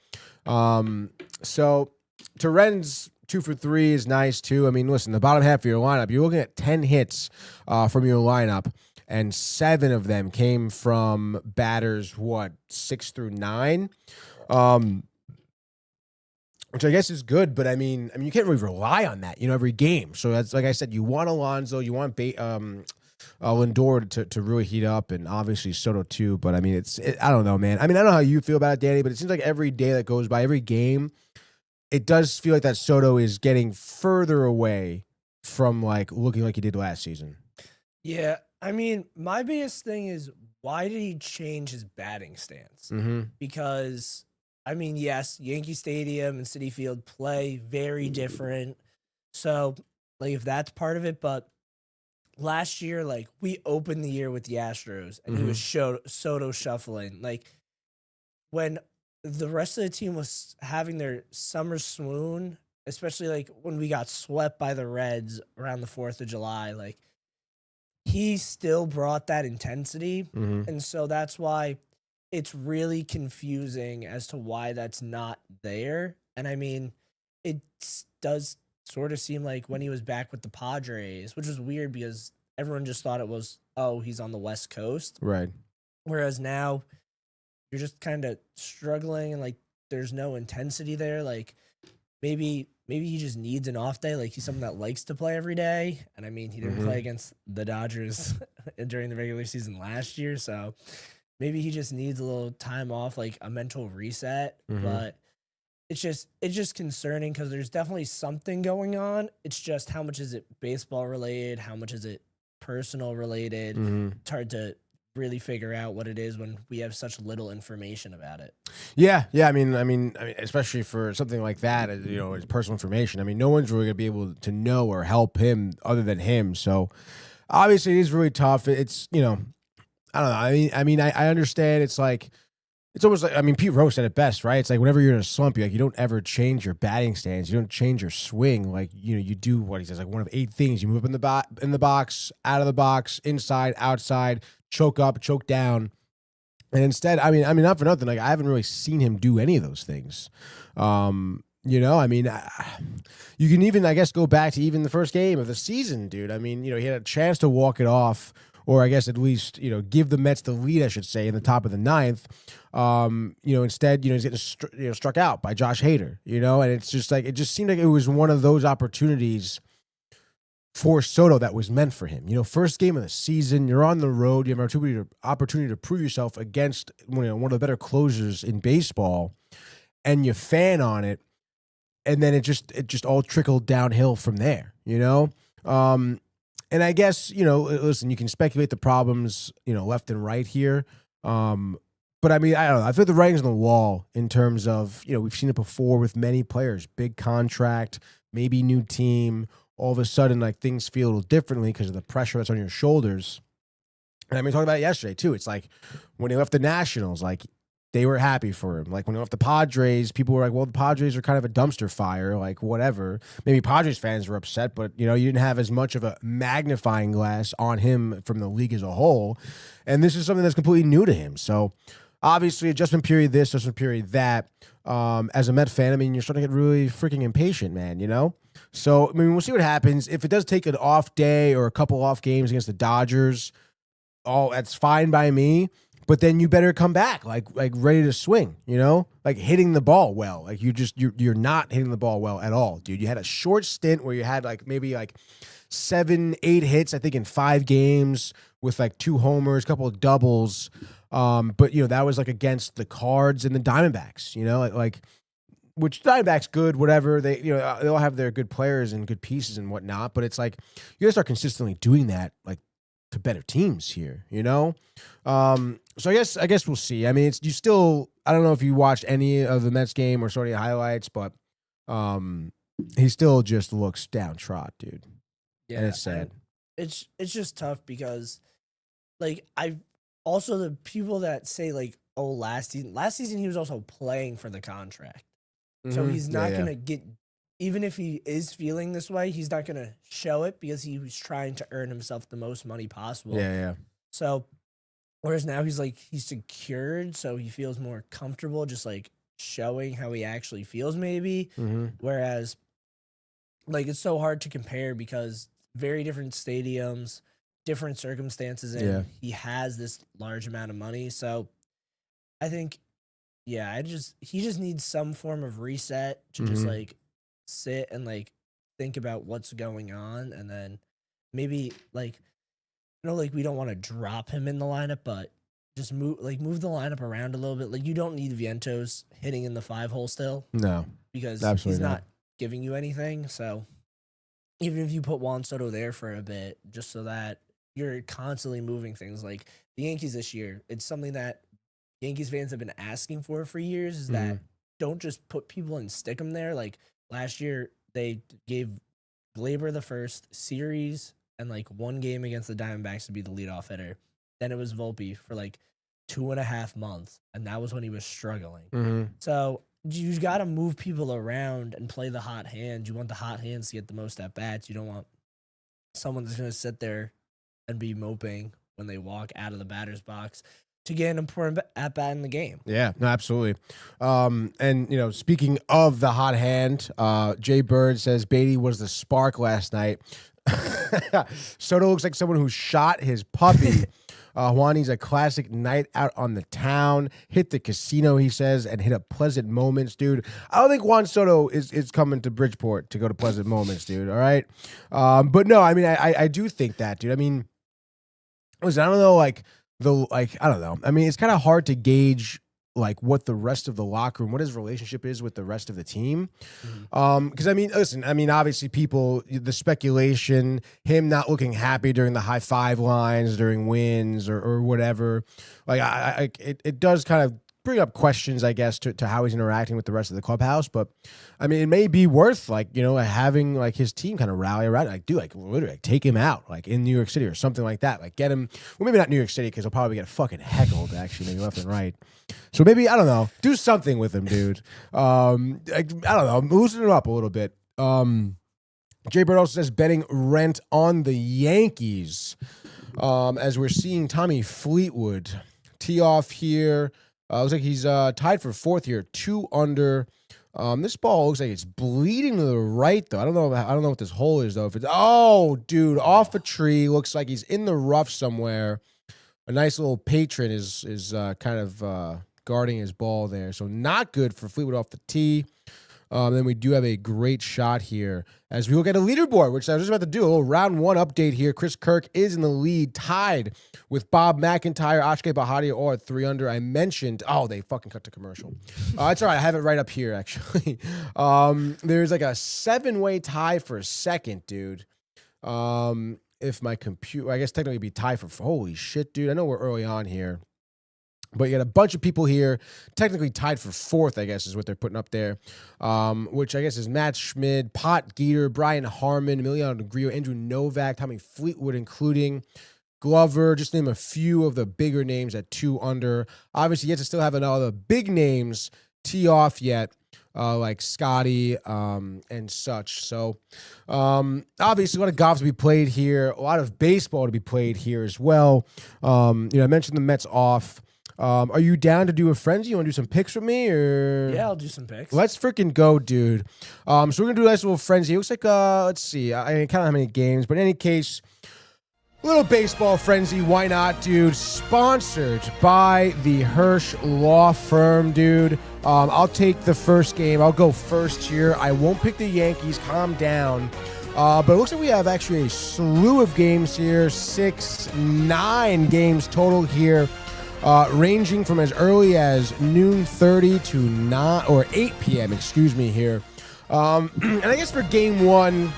So Terren's 2 for 3 is nice too. Listen, the bottom half of your lineup, you're looking at 10 hits from your lineup, and 7 of them came from batters, 6 through 9? Which I guess is good, but you can't really rely on that, every game. So that's, like I said, you want Alonso, you want Lindor to really heat up, and obviously Soto too. But I don't know, man. I don't know how you feel about it, Danny, but it seems like every day that goes by, every game, it does feel like that Soto is getting further away from looking like he did last season. Yeah, my biggest thing is, why did he change his batting stance? Mm-hmm. Because yes, Yankee Stadium and Citi Field play very different. So if that's part of it, but last year, we opened the year with the Astros and he was Soto shuffling. When the rest of the team was having their summer swoon, especially when we got swept by the Reds around the 4th of July, he still brought that intensity. Mm-hmm. And so that's why it's really confusing as to why that's not there. And it does sort of seem like when he was back with the Padres, which was weird because everyone just thought it was, he's on the West Coast. Right. Whereas now you're just kind of struggling and there's no intensity there. Maybe he just needs an off day. He's someone that likes to play every day. And he didn't play against the Dodgers during the regular season last year. So maybe he just needs a little time off, a mental reset. Mm-hmm. But it's just concerning because there's definitely something going on. It's just, how much is it baseball related? How much is it personal related? Mm-hmm. It's hard to really figure out what it is when we have such little information about it. Yeah. Especially for something like that, it's personal information. No one's really gonna be able to know or help him other than him. So obviously it is really tough. It's I don't know. I understand. It's almost like, Pete Rose said it best, right? It's whenever you're in a slump, you don't ever change your batting stance. You don't change your swing. You do what he says, one of 8 things. You move up in the box, out of the box, inside, outside, choke up, choke down. And instead, not for nothing, I haven't really seen him do any of those things. You know, I mean, you can even, I guess, go back to even the first game of the season, dude. I mean, you know, he had a chance to walk it off, or I guess at least, you know, give the Mets the lead, I should say, in the top of the ninth. You know, instead, you know, he's getting struck out by Josh Hader, you know, and it's just like, it just seemed like it was one of those opportunities for Soto that was meant for him. You know, first game of the season, you're on the road, you have an opportunity to prove yourself against, you know, one of the better closers in baseball, and you fan on it. And then it just all trickled downhill from there, you know? And I guess, you know, listen, you can speculate the problems, you know, left and right here. But I mean, I don't know. I feel the writing's on the wall in terms of, you know, we've seen it before with many players, big contract, maybe new team. All of a sudden, like, things feel a little differently because of the pressure that's on your shoulders. And I mean, talking about it yesterday too. It's like when he left the Nationals, like, they were happy for him. Like when he left the Padres, people were like, well, the Padres are kind of a dumpster fire, like whatever. Maybe Padres fans were upset, but, you know, you didn't have as much of a magnifying glass on him from the league as a whole. And this is something that's completely new to him. So obviously adjustment period this, adjustment period that. As a Met fan, I mean, you're starting to get really freaking impatient, man, you know? So, I mean, we'll see what happens. If it does take an off day or a couple off games against the Dodgers, that's fine by me. But then you better come back like ready to swing, you know, like hitting the ball well. Like you're not hitting the ball well at all, dude. You had a short stint where you had like maybe like 7-8 hits, I think, in 5 games with like 2 homers, a couple of doubles. But you know, that was like against the Cards and the Diamondbacks, you know, like which Diamondbacks good, whatever. They, you know, they'll have their good players and good pieces and whatnot. But it's like you gotta start consistently doing that, like, to better teams here, you know? So I guess we'll see. I mean, I don't know if you watched any of the Mets game or saw any highlights, but he still just looks downtrodden, dude. Yeah, and it's sad. It's just tough because, like, also the people that say, like, oh, last season he was also playing for the contract. Mm-hmm. So he's not going to get, even if he is feeling this way, he's not going to show it because he was trying to earn himself the most money possible. Yeah. So, whereas now he's secured, so he feels more comfortable just, like, showing how he actually feels maybe. Mm-hmm. Whereas, like, it's so hard to compare because very different stadiums, different circumstances, and he has this large amount of money. So, I think, he just needs some form of reset to just, like, sit and, like, think about what's going on, and then maybe, like, like, we don't want to drop him in the lineup, but just move the lineup around a little bit. Like, you don't need Vientos hitting in the 5-hole still. No. Because he's not giving you anything. So even if you put Juan Soto there for a bit, just so that you're constantly moving things. Like the Yankees this year, it's something that Yankees fans have been asking for years, is that don't just put people and stick them there. Like last year, they gave Glaber the first series and like 1 game against the Diamondbacks to be the leadoff hitter. Then it was Volpe for like 2.5 months, and that was when he was struggling. Mm-hmm. So you got to move people around and play the hot hand. You want the hot hands to get the most at bats. You don't want someone that's going to sit there and be moping when they walk out of the batter's box to get an important at bat in the game. Yeah, no, absolutely. And you know, speaking of the hot hand, Jay Bird says Beatty was the spark last night. Soto looks like someone who shot his puppy. Juani's a classic night out on the town. Hit the casino, he says, and hit up Pleasant Moments, dude. I don't think Juan Soto is coming to Bridgeport to go to Pleasant Moments, dude. All right. But no, I mean, I do think that, dude. I mean, listen, I don't know, I don't know. I mean, it's kind of hard to gauge like what the rest of the locker room, what his relationship is with the rest of the team. Because I mean, listen, I mean, obviously the speculation, him not looking happy during the high five lines during wins or whatever, like it does kind of bring up questions, I guess, to how he's interacting with the rest of the clubhouse. But I mean, it may be worth having like his team kind of rally around it. Like, dude, like literally take him out like in New York City or something like that. Like get him, well, maybe not New York City because he'll probably get fucking heckled actually, maybe left and right. So maybe, I don't know, do something with him, dude. I don't know, loosen it up a little bit. Jay Bird also says betting rent on the Yankees as we're seeing Tommy Fleetwood tee off here. Looks like he's tied for 4th here, 2 under. This ball looks like it's bleeding to the right, though. I don't know what this hole is, though. If it's dude, off a tree. Looks like he's in the rough somewhere. A nice little patron is kind of guarding his ball there. So not good for Fleetwood off the tee. Then we do have a great shot here as we look at a leaderboard, which I was just about to do. A little round 1 update here. Chris Kirk is in the lead, tied with Bob McIntyre, Ashke Bahadia, all at 3 under. I mentioned, they fucking cut the commercial. It's all right. I have it right up here, actually. There's like a 7-way tie for a second, dude. If my computer, I guess technically it'd be tied for, holy shit, dude. I know we're early on here. But you got a bunch of people here, technically tied for 4th, I guess, is what they're putting up there, which I guess is Matt Schmid, Pot Geeter, Brian Harmon, Emiliano Negrio, Andrew Novak, Tommy Fleetwood, including Glover, just name a few of the bigger names at 2 under. Obviously, you have to still have another big names tee off yet, like Scotty and such. So, obviously, a lot of golf to be played here, a lot of baseball to be played here as well. I mentioned the Mets off. Are you down to do a frenzy? You want to do some picks with me? Or yeah, I'll do some picks. Let's freaking go, dude. So we're going to do a nice little frenzy. It looks like, let's see. I can't know how many games, but in any case, a little baseball frenzy. Why not, dude? Sponsored by the Hirsch Law Firm, dude. I'll take the first game. I'll go first here. I won't pick the Yankees. Calm down. But it looks like we have actually a slew of games here. 9 games total here. Ranging from as early as noon 30 to 8 p.m. Excuse me here. And I guess for game 1,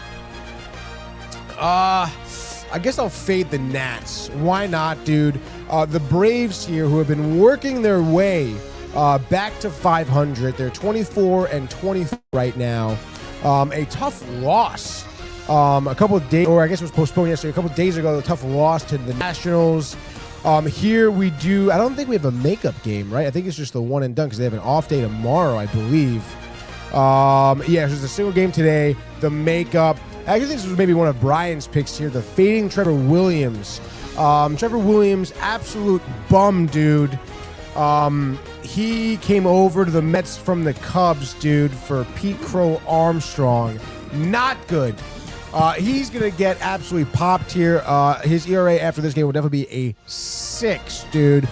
I guess I'll fade the Nats. Why not, dude? The Braves here, who have been working their way back to 500. They're 24-24 right now. A tough loss. A couple of days, or I guess it was postponed yesterday. A couple of days ago, a tough loss to the Nationals. Here we do, I don't think we have a makeup game, right? I think it's just the one and done because they have an off day tomorrow, I believe. Yeah, so it's a single game today. The makeup. I guess this was maybe one of Brian's picks here. The fading Trevor Williams. Trevor Williams, absolute bum, dude. He came over to the Mets from the Cubs, dude, for Pete Crow Armstrong. Not good. He's going to get absolutely popped here. His ERA after this game will definitely be a 6, dude.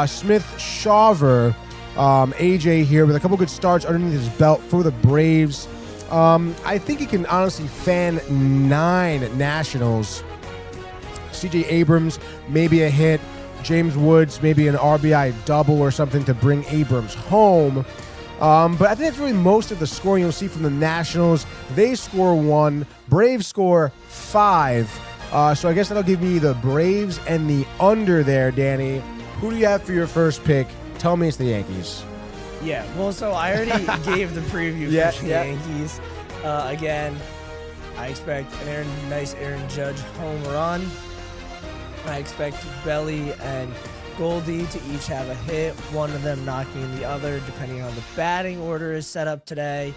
Smith Shawver, AJ here with a couple good starts underneath his belt for the Braves. I think he can honestly fan 9 Nationals. CJ Abrams, maybe a hit. James Woods, maybe an RBI double or something to bring Abrams home. But I think that's really most of the scoring you'll see from the Nationals. They score 1. Braves score 5. So I guess that'll give me the Braves and the under there, Danny. Who do you have for your first pick? Tell me it's the Yankees. Yeah, well, so I already gave the preview for the Yankees. Again, I expect a nice Aaron Judge home run. I expect Belly and Goldie to each have a hit, one of them knocking the other, depending on the batting order is set up today.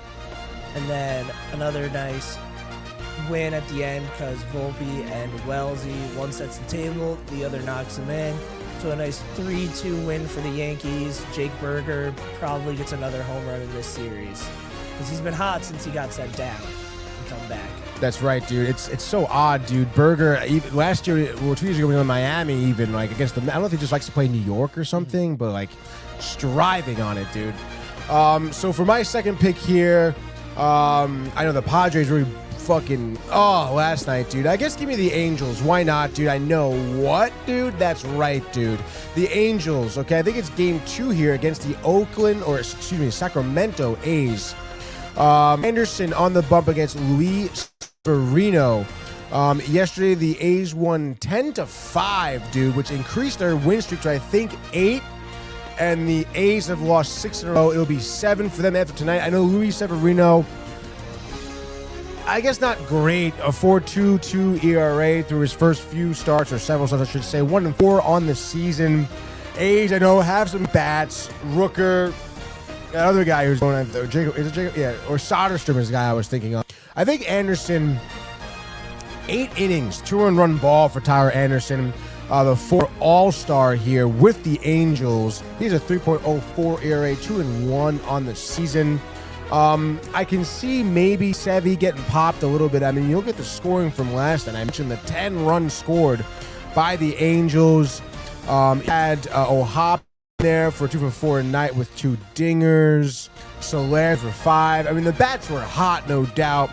And then another nice win at the end because Volpe and Wellesley, one sets the table, the other knocks them in. So a nice 3-2 win for the Yankees. Jake Berger probably gets another home run in this series because he's been hot since he got sent down and come back. That's right, dude. It's so odd, dude. Berger, last year, 2 years ago, we were in Miami, even like against the. I don't know if he just likes to play New York or something, but like striving on it, dude. So for my second pick here, I know the Padres really fucking last night, dude. I guess give me the Angels. Why not, dude? I know what, dude. That's right, dude. The Angels. Okay, I think it's game 2 here against the Sacramento A's. Anderson on the bump against Luis Severino. Yesterday, the A's won 10-5, dude, which increased their win streak to, I think, 8. And the A's have lost 6 in a row. It'll be 7 for them after tonight. I know Luis Severino, I guess not great. A 4.22 ERA through his first few starts, or several starts, I should say. 1-4 on the season. A's, I know, have some bats. Rooker. That other guy who's going on, Jacob, or Soderstrom is the guy I was thinking of. I think Anderson, 8 innings, 2-run ball for Tyler Anderson. The 4 all-star here with the Angels. He's a 3.04 ERA, 2-1 on the season. I can see maybe Sevy getting popped a little bit. I mean, you look at the scoring from last night. I mentioned the 10 runs scored by the Angels. Had O'Hop there for 2 for 4 tonight with 2 dingers. Soler for 5. I mean, the bats were hot, no doubt.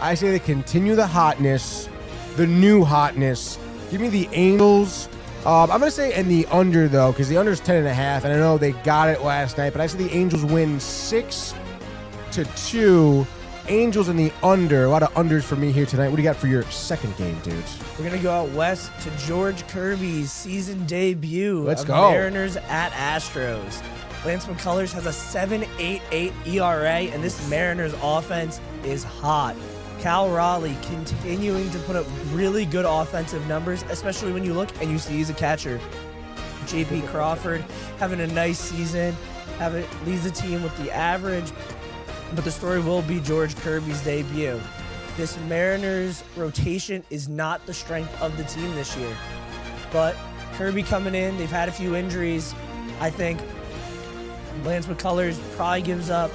I say they continue the hotness, the new hotness. Give me the Angels. I'm going to say in the under, though, because the under is 10.5, and I know they got it last night, but I say the Angels win 6-2. Angels in the under. A lot of unders for me here tonight. What do you got for your second game, dudes? We're going to go out west to George Kirby's season debut. Let's of go. Mariners at Astros. Lance McCullers has a 7.88 ERA, and this Mariners offense is hot. Cal Raleigh continuing to put up really good offensive numbers, especially when you look and you see he's a catcher. J.P. Crawford having a nice season, leads the team with the average, but the story will be George Kirby's debut. This Mariners rotation is not the strength of the team this year, but Kirby coming in, they've had a few injuries. I think Lance McCullers probably gives up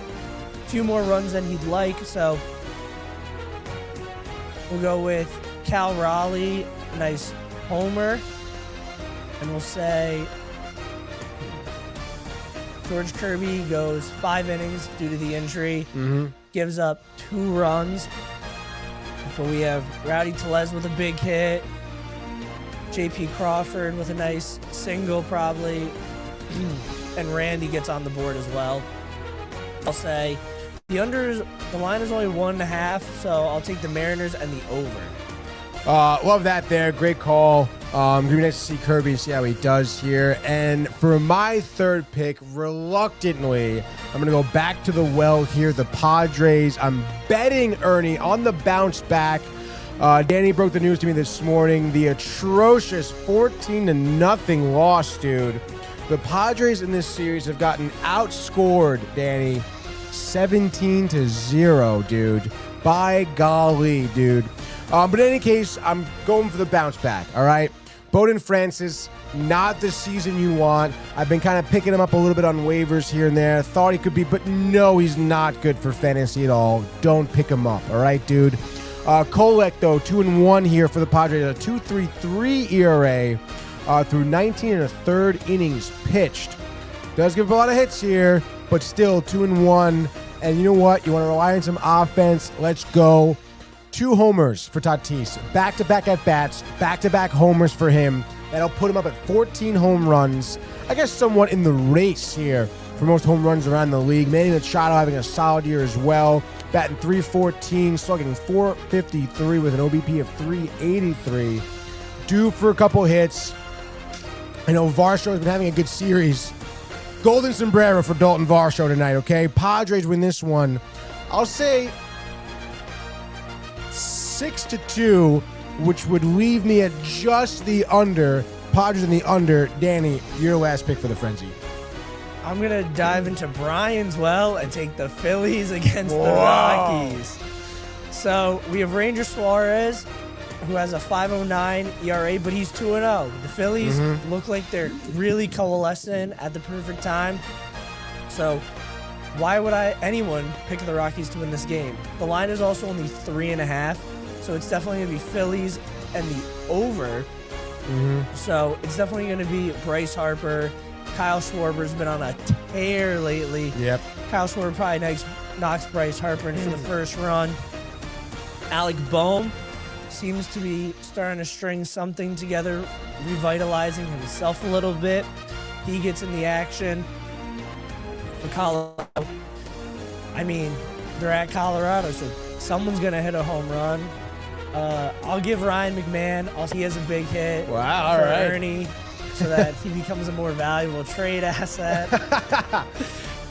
a few more runs than he'd like, so we'll go with Cal Raleigh, a nice homer, and we'll say George Kirby goes 5 innings due to the injury, gives up 2 runs, but we have Rowdy Tellez with a big hit, J.P. Crawford with a nice single probably, and Randy gets on the board as well. I'll say the line is only 1.5, so I'll take the Mariners and the over. Love that there. Great call. Gonna be nice to see Kirby and see how he does here. And for my third pick, reluctantly, I'm going to go back to the well here. The Padres. I'm betting Ernie on the bounce back. Danny broke the news to me this morning. The atrocious 14-0 loss, dude. The Padres in this series have gotten outscored, Danny, 17-0, dude. By golly, dude. But in any case, I'm going for the bounce back, all right? Bowden Francis, not the season you want. I've been kind of picking him up a little bit on waivers here and there. Thought he could be, but no, he's not good for fantasy at all. Don't pick him up, all right, dude? Kolek, though, 2-1 here for the Padres. A 2.33 ERA through 19 1/3 innings pitched. Does give up a lot of hits here, but still 2-1. And you know what? You want to rely on some offense? Let's go. 2 homers for Tatis. Back-to-back at-bats. Back-to-back homers for him. That'll put him up at 14 home runs. I guess somewhat in the race here for most home runs around the league. Manny Machado having a solid year as well. Batting .314, slugging .453 with an OBP of .383. Due for a couple hits. I know Varsho's been having a good series. Golden sombrero for Dalton Varsho tonight, okay? Padres win this one. I'll say 6-2, which would leave me at just the under. Padres in the under. Danny, your last pick for the frenzy. I'm going to dive into Brian's well and take the Phillies against the Rockies. So we have Ranger Suarez, who has a 5.09 ERA, but he's 2-0. The Phillies look like they're really coalescing at the perfect time. So why would anyone pick the Rockies to win this game? The line is also only 3.5, so it's definitely going to be Phillies and the over. So it's definitely going to be Bryce Harper. Kyle Schwarber's been on a tear lately. Yep. Kyle Schwarber probably knocks Bryce Harper in for the first run. Alec Boehm seems to be starting to string something together, revitalizing himself a little bit. He gets in the action for Colorado. I mean, they're at Colorado, so someone's going to hit a home run. I'll give Ryan McMahon. He has a big hit Wow, all for right. Ernie so that he becomes a more valuable trade asset.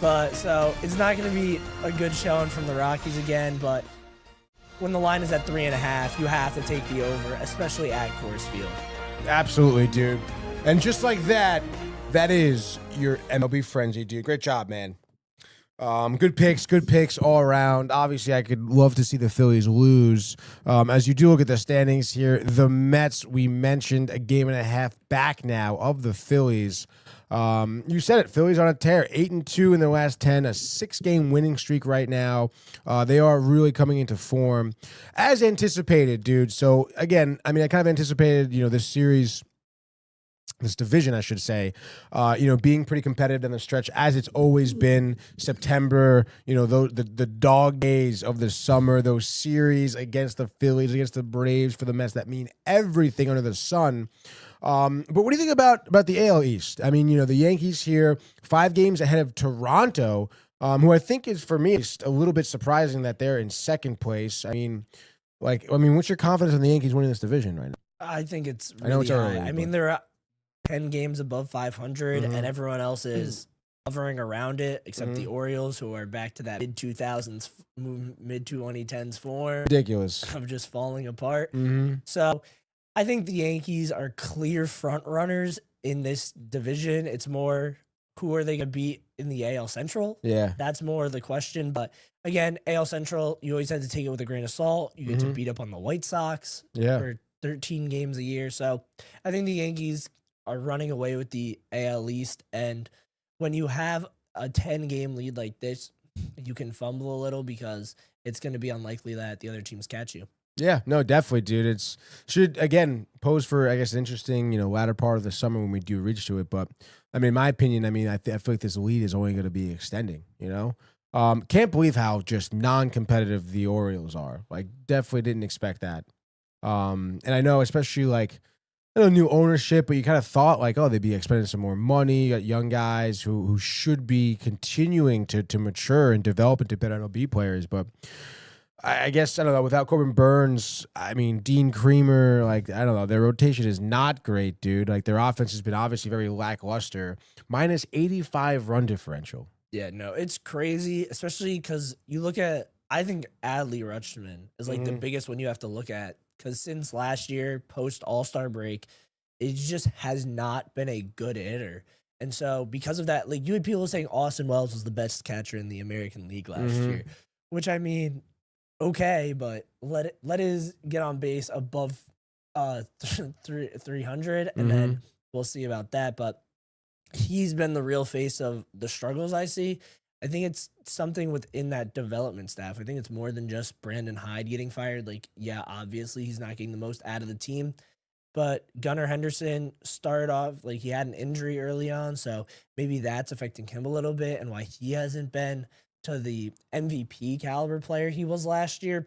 But so it's not going to be a good showing from the Rockies again, but when the line is at 3.5, you have to take the over, especially at Coors Field. Absolutely, dude. And just like that, that is your MLB frenzy, dude. Great job, man. Good picks all around. Obviously, I could love to see the Phillies lose. As you do look at the standings here, the Mets, we mentioned, a 1.5 games back now of the Phillies. You said it. Phillies on a tear, 8-2 in their last 10, a 6-game winning streak right now. They are really coming into form as anticipated, dude. So again, I mean, I kind of anticipated, this series, this division, I should say, being pretty competitive down the stretch as it's always been. September, the dog days of the summer, those series against the Phillies, against the Braves for the Mets that mean everything under the sun. But what do you think about the AL East? I mean, the Yankees here, 5 games ahead of Toronto, who I think is, for me, a little bit surprising that they're in second place. I mean, what's your confidence in the Yankees winning this division right now? I think it's really I know it's early. high. I mean, they're 10 games above 500, and everyone else is hovering around it, except the Orioles, who are back to that mid-2000s, mid-2010s form. Ridiculous. Of just falling apart. Mm-hmm. So I think the Yankees are clear front runners in this division. It's more, who are they going to beat in the AL Central? Yeah. That's more the question. But again, AL Central, you always have to take it with a grain of salt. You get to beat up on the White Sox for 13 games a year. So I think the Yankees are running away with the AL East. And when you have a 10-game lead like this, you can fumble a little because it's going to be unlikely that the other teams catch you. Yeah, no, definitely, dude. It should, again, pose for, I guess, an interesting, latter part of the summer when we do reach to it. But, I mean, in my opinion, I feel like this lead is only going to be extending, Can't believe how just non-competitive the Orioles are. Definitely didn't expect that. And I know, especially, new ownership, but you kind of thought, they'd be expending some more money. You got young guys who should be continuing to mature and develop into better MLB players, but I guess, I don't know, without Corbin Burns, I mean, Dean Creamer, I don't know, their rotation is not great, dude. Their offense has been obviously very lackluster. Minus 85 run differential. Yeah, no, it's crazy, especially because you look at, I think Adley Rutschman is the biggest one you have to look at, because since last year, post All-Star break, it just has not been a good hitter. And so because of that, you had people saying Austin Wells was the best catcher in the American League last year, which, I mean, okay, but let his get on base above 300, and then we'll see about that. But he's been the real face of the struggles I see. I think it's something within that development staff. I think it's more than just Brandon Hyde getting fired. Yeah, obviously he's not getting the most out of the team, but Gunnar Henderson started off, he had an injury early on, so maybe that's affecting him a little bit and why he hasn't been to the MVP caliber player he was last year.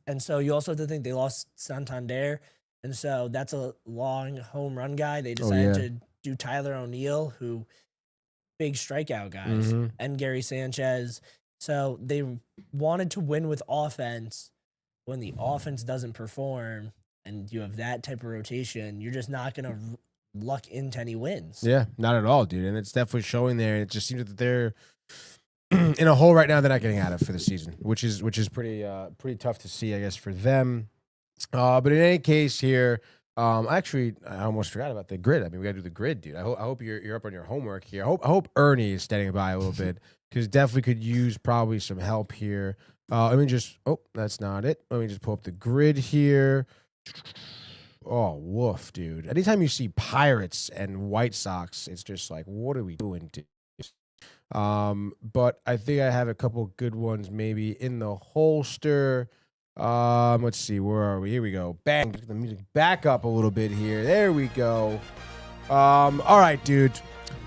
And so you also have to think they lost Santander, and so that's a long home run guy. They decided to do Tyler O'Neill, who big strikeout guys, and Gary Sanchez. So they wanted to win with offense. When the offense doesn't perform and you have that type of rotation, you're just not going to luck into any wins. Yeah, not at all, dude. And it's definitely showing there. It just seems that they're in a hole right now they're not getting out of for the season, which is pretty tough to see, I guess, for them. But in any case here, I almost forgot about the grid. I mean, we got to do the grid, dude. I hope you're up on your homework here. I hope Ernie is standing by a little bit, because definitely could use probably some help here. That's not it. Let me just pull up the grid here. Oh, woof, dude. Anytime you see Pirates and White Sox, it's just what are we doing, dude? But I think I have a couple good ones maybe in the holster. Let's see, where are we? Here we go. Bang. Get the music back up a little bit here. There we go. All right, dude.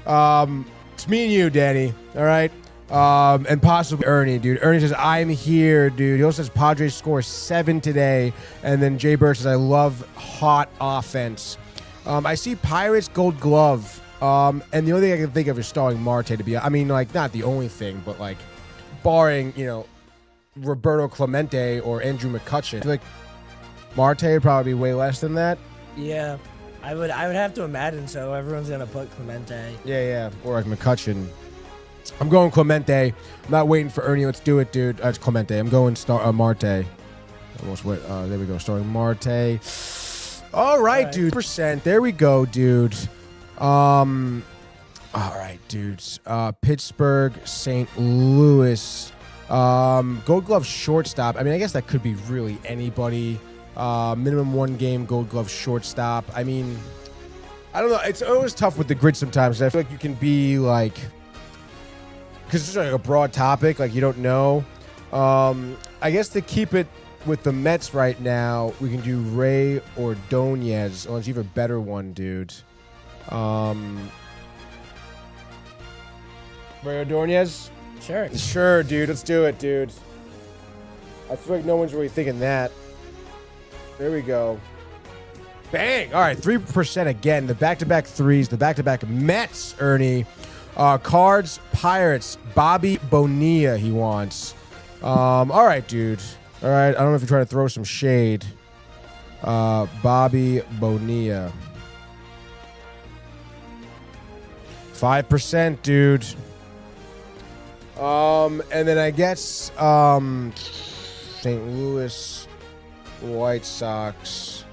It's me and you, Danny. All right. And possibly Ernie, dude. Ernie says, I'm here, dude. He also says Padres score 7 today. And then Jay Burr says, I love hot offense. I see Pirates Gold Glove. And the only thing I can think of is Starling Marte to be, not the only thing, but barring, Roberto Clemente or Andrew McCutchen. I feel like Marte would probably be way less than that. Yeah, I would have to imagine so. Everyone's going to put Clemente. Yeah. Or McCutchen. I'm going Clemente. I'm not waiting for Ernie. Let's do it, dude. It's Clemente. I'm going Marte. Almost went. There we go. Starting Marte. All right, dude. %. There we go, dude. All right, dudes. Pittsburgh, St. Louis. Gold Glove shortstop. I mean, I guess that could be really anybody. Minimum 1 game Gold Glove shortstop. I mean, I don't know. It's always tough with the grid sometimes. I feel like you can be like, because it's like a broad topic, like you don't know. I guess to keep it with the Mets right now, we can do Ray Ordonez. Unless you have a better one, dude. Ray Ordonez? Sure. Sure, dude. Let's do it, dude. I feel like no one's really thinking that. There we go. Bang! All right, 3% again. The back-to-back threes, the back-to-back Mets, Ernie. Cards, Pirates, Bobby Bonilla he wants. All right, dude. All right, I don't know if you're trying to throw some shade. Bobby Bonilla. 5%, dude. And then I guess St. Louis White Sox.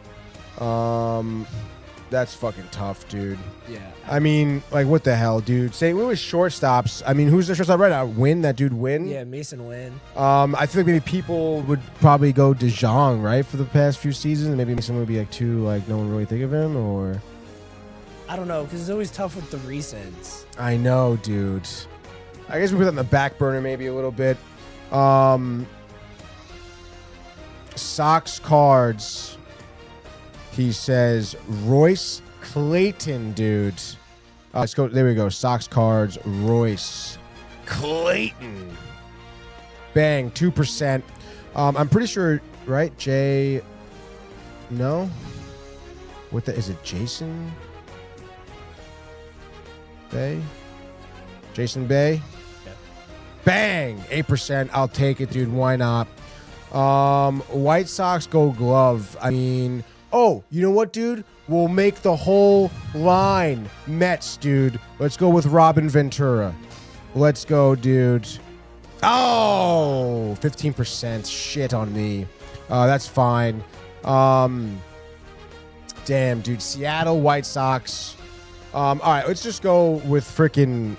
That's fucking tough, dude. Yeah. I mean, like, what the hell, dude? St. Louis shortstops. I mean, who's the shortstop right now? Win? That dude Win? Yeah, Mason Win. I feel like maybe people would probably go DeJong, right, for the past few seasons. Maybe Mason would be like too, like, no one really think of him, or I don't know, because it's always tough with the recents. I know, dude. I guess we put that on the back burner maybe a little bit. Sox Cards. He says Royce Clayton, dude. Let's go. There we go. Sox Cards, Royce Clayton. Bang, 2%. I'm pretty sure, right? Jay. No. What the? Is it Jason Bay? Jason Bay. Yeah. Bang, 8%. I'll take it, dude. Why not? White Sox Gold Glove. I mean. Oh, you know what, dude? We'll make the whole line Mets, dude. Let's go with Robin Ventura. Let's go, dude. Oh, 15%. Shit on me. That's fine. Damn, dude. Seattle White Sox. All right, let's just go with freaking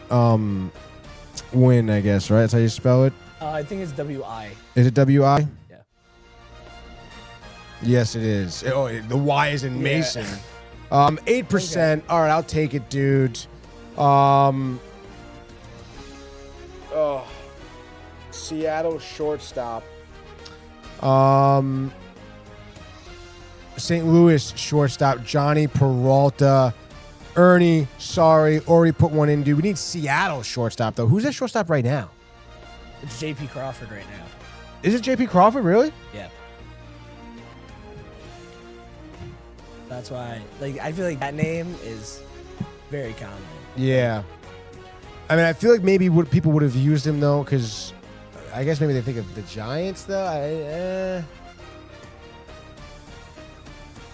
Win, I guess, right? That's how you spell it? I think it's W-I. Is it W-I? Yeah. Yes, it is. Oh, the Y is in Mason. 8%. Okay. All right, I'll take it, dude. Seattle shortstop. St. Louis shortstop, Johnny Peralta. Ernie, sorry, already put one in, dude. We need Seattle shortstop, though. Who's that shortstop right now? It's J.P. Crawford right now. Is it J.P. Crawford, really? Yeah. That's why, like, I feel like that name is very common. Yeah. I mean, I feel like maybe people would have used him, though, because I guess maybe they think of the Giants, though.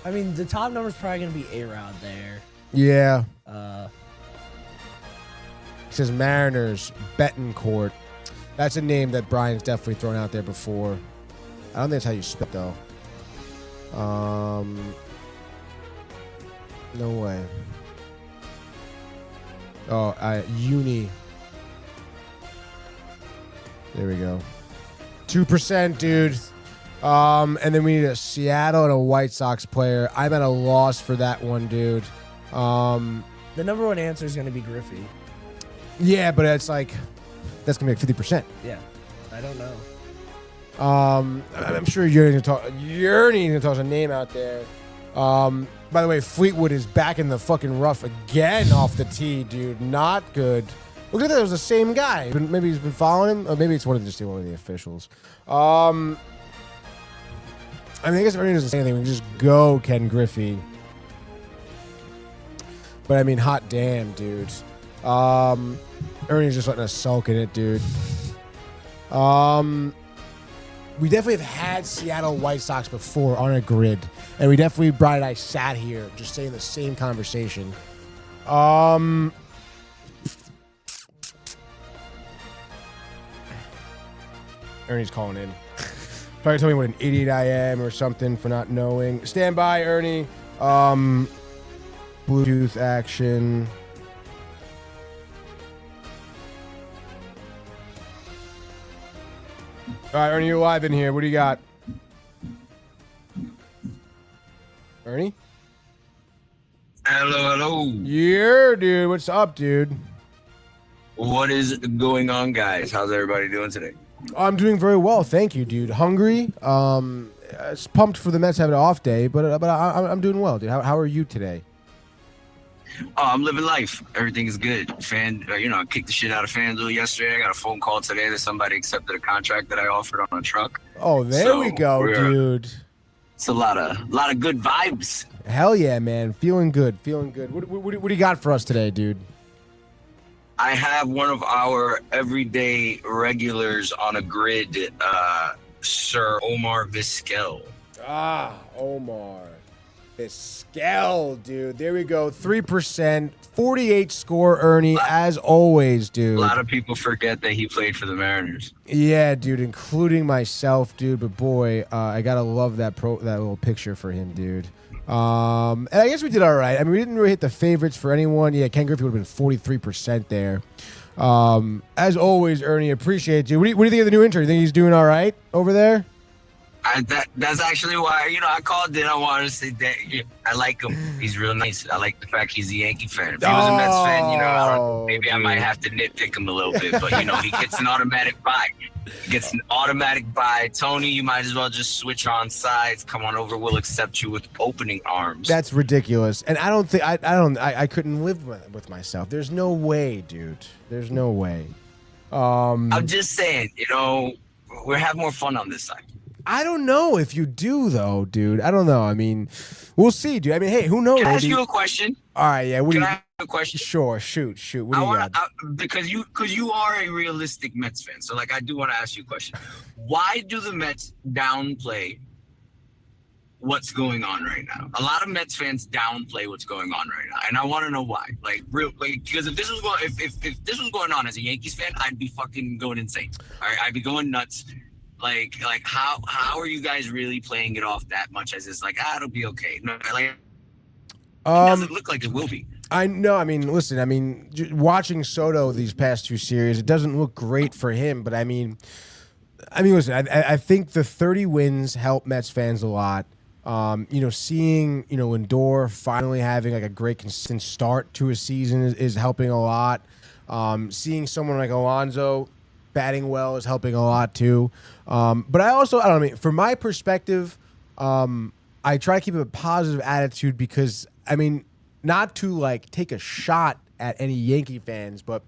I mean, the top number is probably going to be A-Rod there. Yeah. It says Mariners, Betancourt. That's a name that Brian's definitely thrown out there before. I don't think that's how you spell it, though. No way. Oh, Uni. There we go. 2%, dude. And then we need a Seattle and a White Sox player. I'm at a loss for that one, dude. The number one answer is going to be Griffey. Yeah, but it's like that's gonna be like 50%. Yeah, I don't know. I'm sure you're gonna toss a name out there. By the way, Fleetwood is back in the fucking rough again off the tee, dude. Not good. Look at that, it was the same guy. Maybe he's been following him, or maybe it's one of the officials. I mean, I guess if Ernie doesn't say anything, we can just go Ken Griffey. But I mean, hot damn, dude. Ernie's just letting us sulk in it, dude. We definitely have had Seattle White Sox before on a grid. And we definitely, Brian and I sat here just saying the same conversation. Ernie's calling in. Probably told me what an idiot I am or something for not knowing. Stand by, Ernie. Bluetooth action. All right, Ernie, you're live in here. What do you got? Ernie? Hello. Yeah, dude. What's up, dude? What is going on, guys? How's everybody doing today? I'm doing very well, thank you, dude. Hungry. It's pumped for the Mets to have an off day, but I'm doing well, dude. How are you today? Oh, I'm living life. Everything is good. I kicked the shit out of FanDuel yesterday. I got a phone call today that somebody accepted a contract that I offered on a truck. Oh, there we go, dude. It's a lot of good vibes. Hell yeah, man. Feeling good. What do you got for us today, dude? I have one of our everyday regulars on a grid, Sir Omar Vizquel. Omar Vizquel, dude. There we go. 3%, 48 score, Ernie, as always, dude. A lot of people forget that he played for the Mariners. Yeah, dude, including myself, dude. But boy, I gotta love that little picture for him, dude. And I guess we did all right. I mean, we didn't really hit the favorites for anyone. Yeah, Ken Griffey would have been 43% there. As always, Ernie, appreciate you. What do you think of the new intern? You think he's doing all right over there? That's actually why, I called it. I wanted to say that I like him. He's real nice. I like the fact he's a Yankee fan. If he was a Mets fan, maybe I might have to nitpick him a little bit. But, he gets an automatic buy. Tony, you might as well just switch on sides. Come on over. We'll accept you with opening arms. That's ridiculous. And I don't think I couldn't live with myself. There's no way, dude. There's no way. I'm just saying, we'll have more fun on this side. I don't know if you do, though, dude. I don't know. I mean, we'll see, dude. I mean, hey, who knows? Can I ask you a question? All right, yeah. Can I ask you a question? Sure, shoot. What do you got? Because you are a realistic Mets fan, so I do want to ask you a question. Why do the Mets downplay what's going on right now? A lot of Mets fans downplay what's going on right now, and I want to know why. Because if this was going on as a Yankees fan, I'd be fucking going insane. All right, I'd be going nuts. How are you guys really playing it off that much as it's it'll be okay? No, it doesn't look like it will be. I know. I mean, listen. I mean, watching Soto these past two series, it doesn't look great for him. But I mean, listen. I think the 30 wins help Mets fans a lot. Seeing Lindor finally having a great consistent start to a season is helping a lot. Seeing someone like Alonso batting well is helping a lot too. But I don't know. I mean, from my perspective, I try to keep a positive attitude because, I mean, not to take a shot at any Yankee fans, but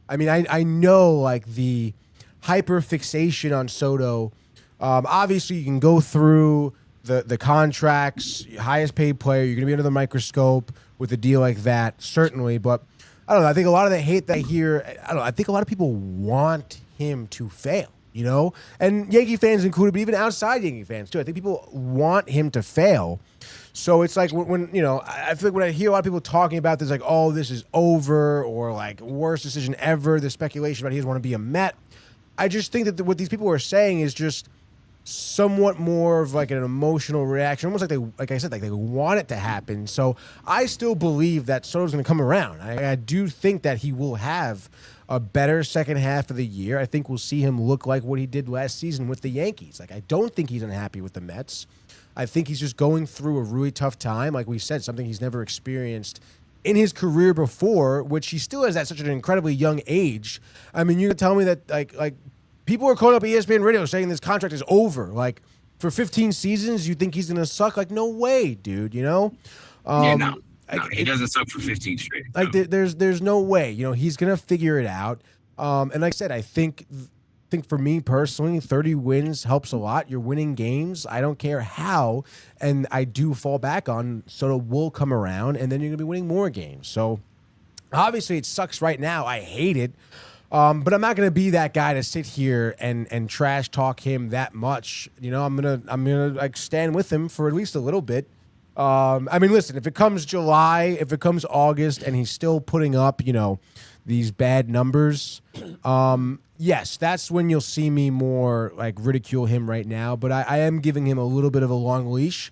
I mean, I know the hyper fixation on Soto. Obviously, you can go through the contracts, highest paid player. You're going to be under the microscope with a deal like that, certainly. But I don't know. I think a lot of the hate that I hear, I think a lot of people want him to fail, and Yankee fans included, but even outside Yankee fans too. I think people want him to fail. So it's when I feel like when I hear a lot of people talking about this, oh, this is over, or worst decision ever, the speculation about he doesn't want to be a Met. I just think that what these people are saying is just somewhat more of an emotional reaction, almost like I said, they want it to happen. So I still believe that Soto's going to come around. I do think that he will have a better second half of the year. I think we'll see him look like what he did last season with the Yankees. I don't think he's unhappy with the Mets. I think he's just going through a really tough time. Like we said, something he's never experienced in his career before, which he still is at such an incredibly young age. I mean, you can tell me that like people are calling up ESPN Radio saying this contract is over. For 15 seasons, you think he's going to suck? No way, dude, No, he doesn't suck for 15 straight. There's no way. He's going to figure it out. And like I said, I think for me personally, 30 wins helps a lot. You're winning games. I don't care how. And I do fall back on Soto will come around, and then you're going to be winning more games. So obviously it sucks right now. I hate it. But I'm not going to be that guy to sit here and trash talk him that much. I'm gonna stand with him for at least a little bit. I mean, listen, if it comes July, if it comes August, and he's still putting up, these bad numbers, yes, that's when you'll see me more ridicule him right now. But I am giving him a little bit of a long leash.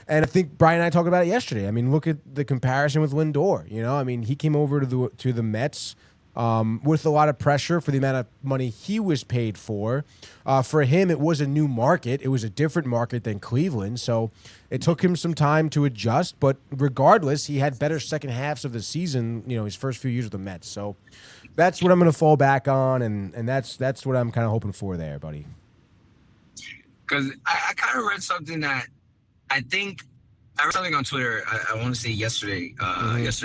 And I think Brian and I talked about it yesterday. I mean, look at the comparison with Lindor. I mean, he came over to the Mets. with a lot of pressure for the amount of money he was paid for. For him, it was a new market. It was a different market than Cleveland, so it took him some time to adjust. But regardless, he had better second halves of the season, his first few years with the Mets. So that's what I'm going to fall back on, and that's what I'm kind of hoping for there, buddy. Because I kind of read something that I think I read something on Twitter. I want to say yesterday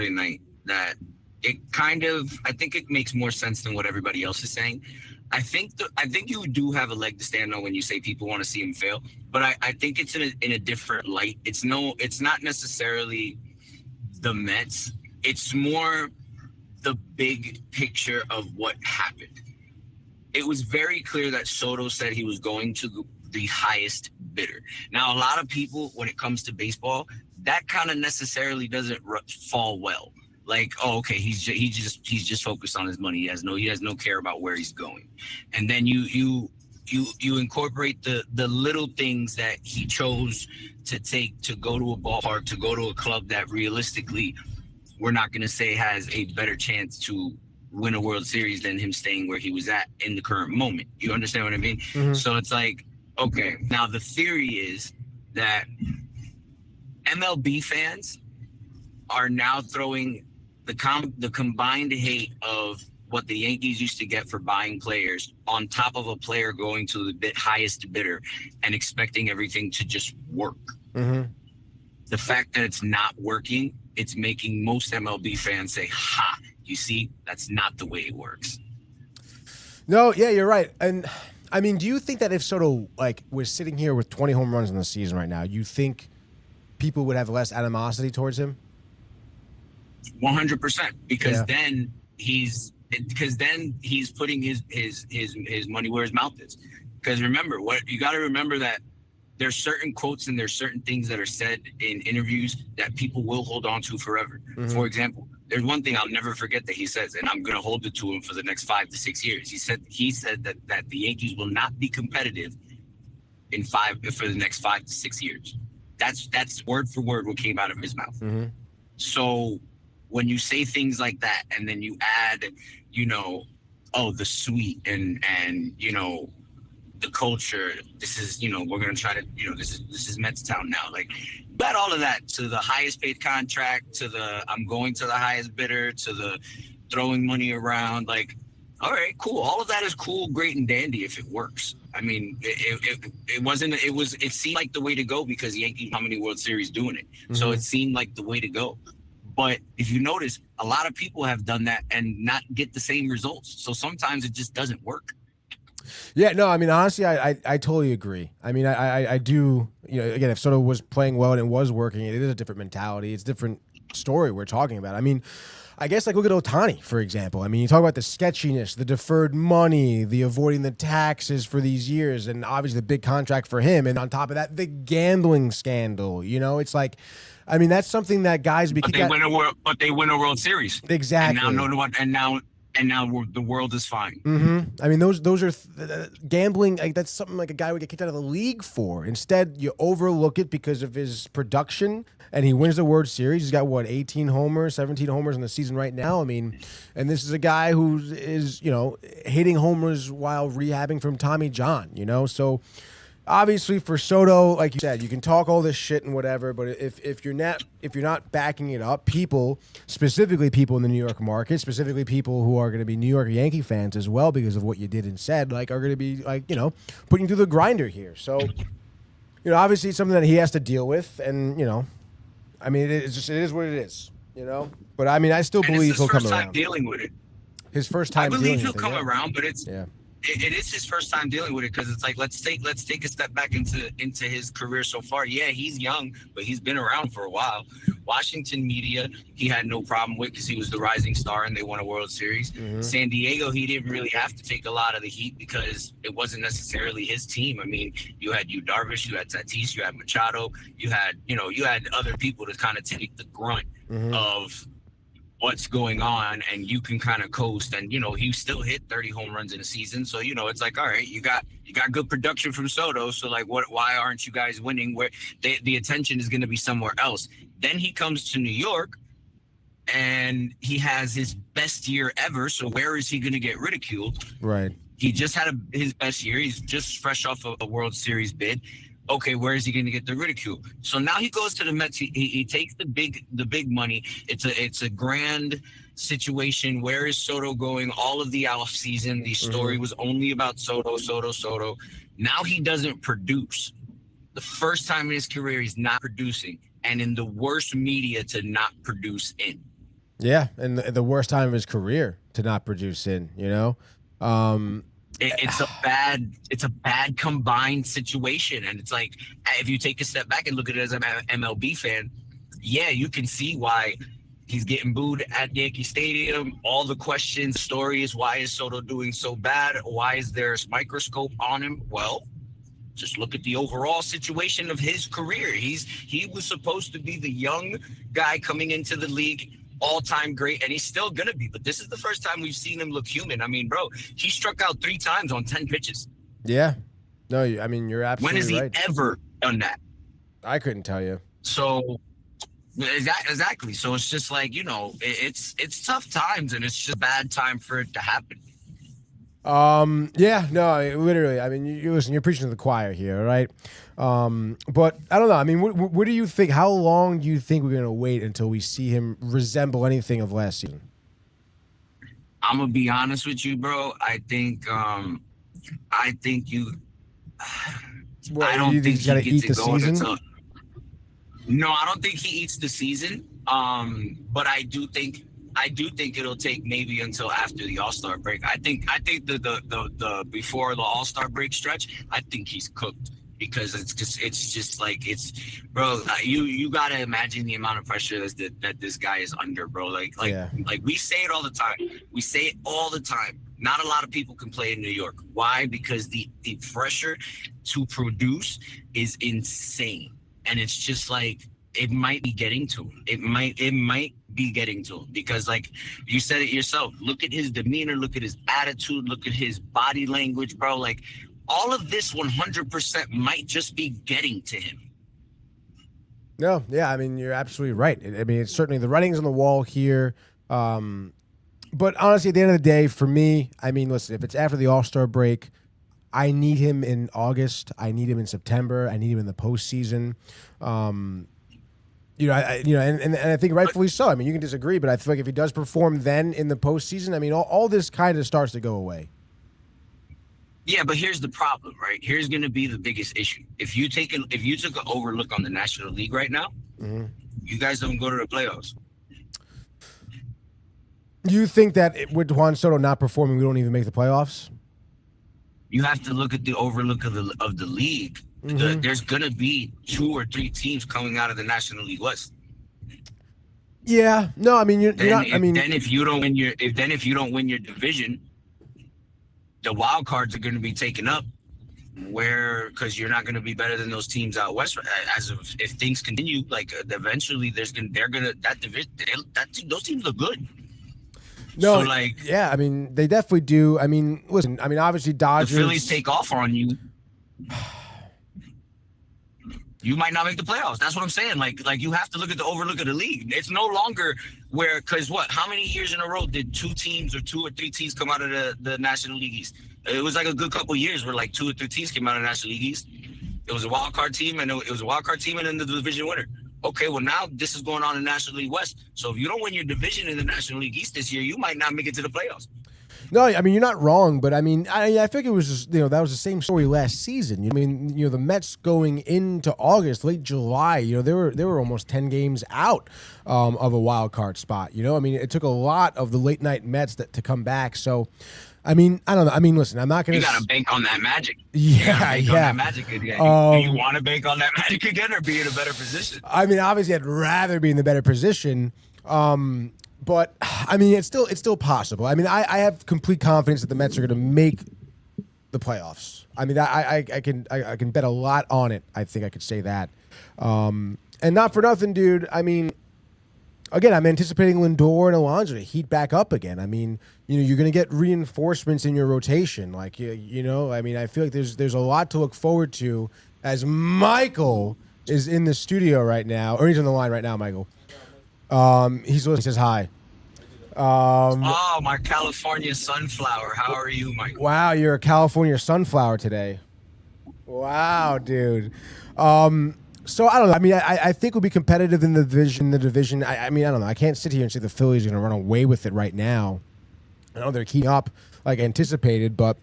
night, that I think it makes more sense than what everybody else is saying. I think you do have a leg to stand on when you say people want to see him fail, but I think it's in a different light. It's not necessarily the Mets. It's more the big picture of what happened. It was very clear that Soto said he was going to the highest bidder. Now, a lot of people, when it comes to baseball, that kind of necessarily doesn't fall well. Like, oh, okay, he's just focused on his money. He has no care about where he's going. And then you incorporate the little things that he chose to take to go to a ballpark, to go to a club that realistically we're not going to say has a better chance to win a World Series than him staying where he was at in the current moment. You understand what I mean? Mm-hmm. So it's like, okay, now the theory is that MLB fans are now throwing the combined hate of what the Yankees used to get for buying players on top of a player going to the highest bidder and expecting everything to just work. Mm-hmm. The fact that it's not working, it's making most MLB fans say, ha, you see, that's not the way it works. No, yeah, you're right. And I mean, do you think that if Soto was sitting here with 20 home runs in the season right now, you think people would have less animosity towards him? 100%, because then he's putting his money where his mouth is. Because remember, what you got to remember that there's certain quotes and there's certain things that are said in interviews that people will hold on to forever. Mm-hmm. For example, there's one thing I'll never forget that he says, and I'm going to hold it to him for the next 5 to 6 years. He said that the Yankees will not be competitive for the next 5 to 6 years. That's word for word what came out of his mouth. Mm-hmm. So when you say things like that, and then you add, the sweet and the culture, this is, we're going to try to, this is Mets town now. Like, add all of that to the highest paid contract, to the I'm going to the highest bidder, to the throwing money around. Like, all right, cool. All of that is cool, great, and dandy if it works. I mean, it seemed like the way to go because the Yankees, how many World Series doing it? Mm-hmm. So it seemed like the way to go. But if you notice, a lot of people have done that and not get the same results. So sometimes it just doesn't work. Yeah, no, I mean, honestly, I totally agree. I mean, I do, again, if Soto was playing well and it was working, it is a different mentality. It's a different story we're talking about. I mean, I guess look at Ohtani, for example. I mean, you talk about the sketchiness, the deferred money, the avoiding the taxes for these years, and obviously the big contract for him. And on top of that, the gambling scandal. It's like, I mean, that's something that guys But they win a World Series. Exactly. And now the world is fine. Mm-hmm. I mean, those are gambling. That's something like a guy would get kicked out of the league for. Instead, you overlook it because of his production, and he wins the World Series. He's got 18 homers, 17 homers in the season right now. I mean, and this is a guy who is hitting homers while rehabbing from Tommy John. So. Obviously, for Soto, like you said, you can talk all this shit and whatever, but if you're not backing it up, specifically people in the New York market, specifically people who are going to be New York Yankee fans as well because of what you did and said, are going to be putting you through the grinder here. So, obviously it's something that he has to deal with, and I mean, it is what it is, But I mean, I still believe he'll come around. Dealing with it. His first time. I believe he'll come around, but it's. Yeah. It is his first time dealing with it because it's like let's take a step back into his career so far. Yeah, he's young, but he's been around for a while. Washington media, he had no problem with because he was the rising star and they won a World Series. Mm-hmm. San Diego, he didn't really have to take a lot of the heat because it wasn't necessarily his team. I mean, you had Darvish, you had Tatis, you had Machado, you had other people to kind of take the grunt of what's going on, and you can kind of coast. And he still hit 30 home runs in a season, so it's like, all right, you got good production from Soto, so like why aren't you guys winning? Where the attention is going to be somewhere else. Then he comes to New York and he has his best year ever. So where is he going to get ridiculed? Right. He just had his best year. He's just fresh off a World Series bid. Okay, where is he going to get the ridicule? So now he goes to the Mets. He takes the big money. It's a grand situation. Where is Soto going? All of the off season, the story was only about Soto. Now he doesn't produce. The first time in his career, he's not producing, and in the worst media to not produce in. Yeah, and the worst time of his career to not produce in. You know. It's a bad combined situation. And it's like, if you take a step back and look at it as an MLB fan, yeah, you can see why he's getting booed at Yankee Stadium. All the questions, stories, why is Soto doing so bad? Why is there a microscope on him? Well, just look at the overall situation of his career. He was supposed to be the young guy coming into the league, all-time great, and he's still going to be. But this is the first time we've seen him look human. I mean, bro, he struck out 3 times on 10 pitches. Yeah. No, I mean, you're absolutely right. When has he ever done that? I couldn't tell you. So, exactly. So it's just like, you know, it's tough times, and it's just a bad time for it to happen. Yeah, no, literally. I mean, you listen, you're preaching to the choir here, right? But I don't know. I mean, what do you think? How long do you think we're going to wait until we see him resemble anything of last season? I'm going to be honest with you, bro. I think you, I don't think he gets it going until, no, I don't think he eats the season. But I do think it'll take maybe until after the All-Star break. I think the before the All-Star break stretch, I think he's cooked, because it's just like, bro, you gotta imagine the amount of pressure that this guy is under, bro. Like we say it all the time. Not a lot of people can play in New York. Why? Because the pressure to produce is insane, and it's just like, it might be getting to him. It might be getting to him, because, like you said it yourself, look at his demeanor, look at his attitude, look at his body language, bro. Like, all of this 100% might just be getting to him. No, yeah, I mean, you're absolutely right. I mean, it's certainly the writing's on the wall here. But honestly, at the end of the day, for me, I mean, listen, if it's after the All-Star break, I need him in August. I need him in September. I need him in the postseason. You know, and I think rightfully so. I mean, you can disagree, but I feel like if he does perform then in the postseason, I mean, all this kind of starts to go away. Yeah, but here's the problem, right? Here's going to be the biggest issue. If you took an overlook on the National League right now, you guys don't go to the playoffs. You think that with Juan Soto not performing, we don't even make the playoffs? You have to look at the overlook of the league. There's gonna be 2 or 3 teams coming out of the National League West. Yeah, no, I mean if you don't win your division, the wild cards are going to be taken up. Because you're not going to be better than those teams out west. If things continue, like eventually those teams look good. No, so like, yeah, I mean, they definitely do. I mean, listen, I mean, obviously Dodgers. The Phillies take off on you. You might not make the playoffs. That's what I'm saying. Like you have to look at the overlook of the league. It's no longer because how many years in a row did 2 teams or 2 or 3 teams come out of the National League East? It was like a good couple of years where like 2 or 3 teams came out of the National League East. It was a wild card team, and then the division winner. Okay, well, now this is going on in the National League West. So if you don't win your division in the National League East this year, you might not make it to the playoffs. No, I mean, you're not wrong, but I mean, I think it was just, that was the same story last season. I mean, the Mets going into August, late July, they were almost 10 games out of a wild card spot. I mean, it took a lot of the late night Mets to come back. So, I mean, I don't know. I mean, listen, I'm not going to. You got to bank on that magic. Yeah. On that magic again. Do you want to bank on that magic again, or be in a better position? I mean, obviously, I'd rather be in the better position. But I mean, it's still possible. I mean, I have complete confidence that the Mets are going to make the playoffs. I mean, I can bet a lot on it. I think I could say that. And not for nothing, dude. I mean, again, I'm anticipating Lindor and Alonso to heat back up again. I mean, you're going to get reinforcements in your rotation. Like, I mean, I feel like there's a lot to look forward to as Michael is in the studio right now, or he's on the line right now, Michael. He's listening. He says hi. Oh, my California sunflower. How are you, Mike? Wow, you're a California sunflower today. Wow, dude. So I don't know. I mean, I think we'll be competitive in the division. I mean, I don't know. I can't sit here and say the Phillies are going to run away with it right now. I know they're keeping up like anticipated, but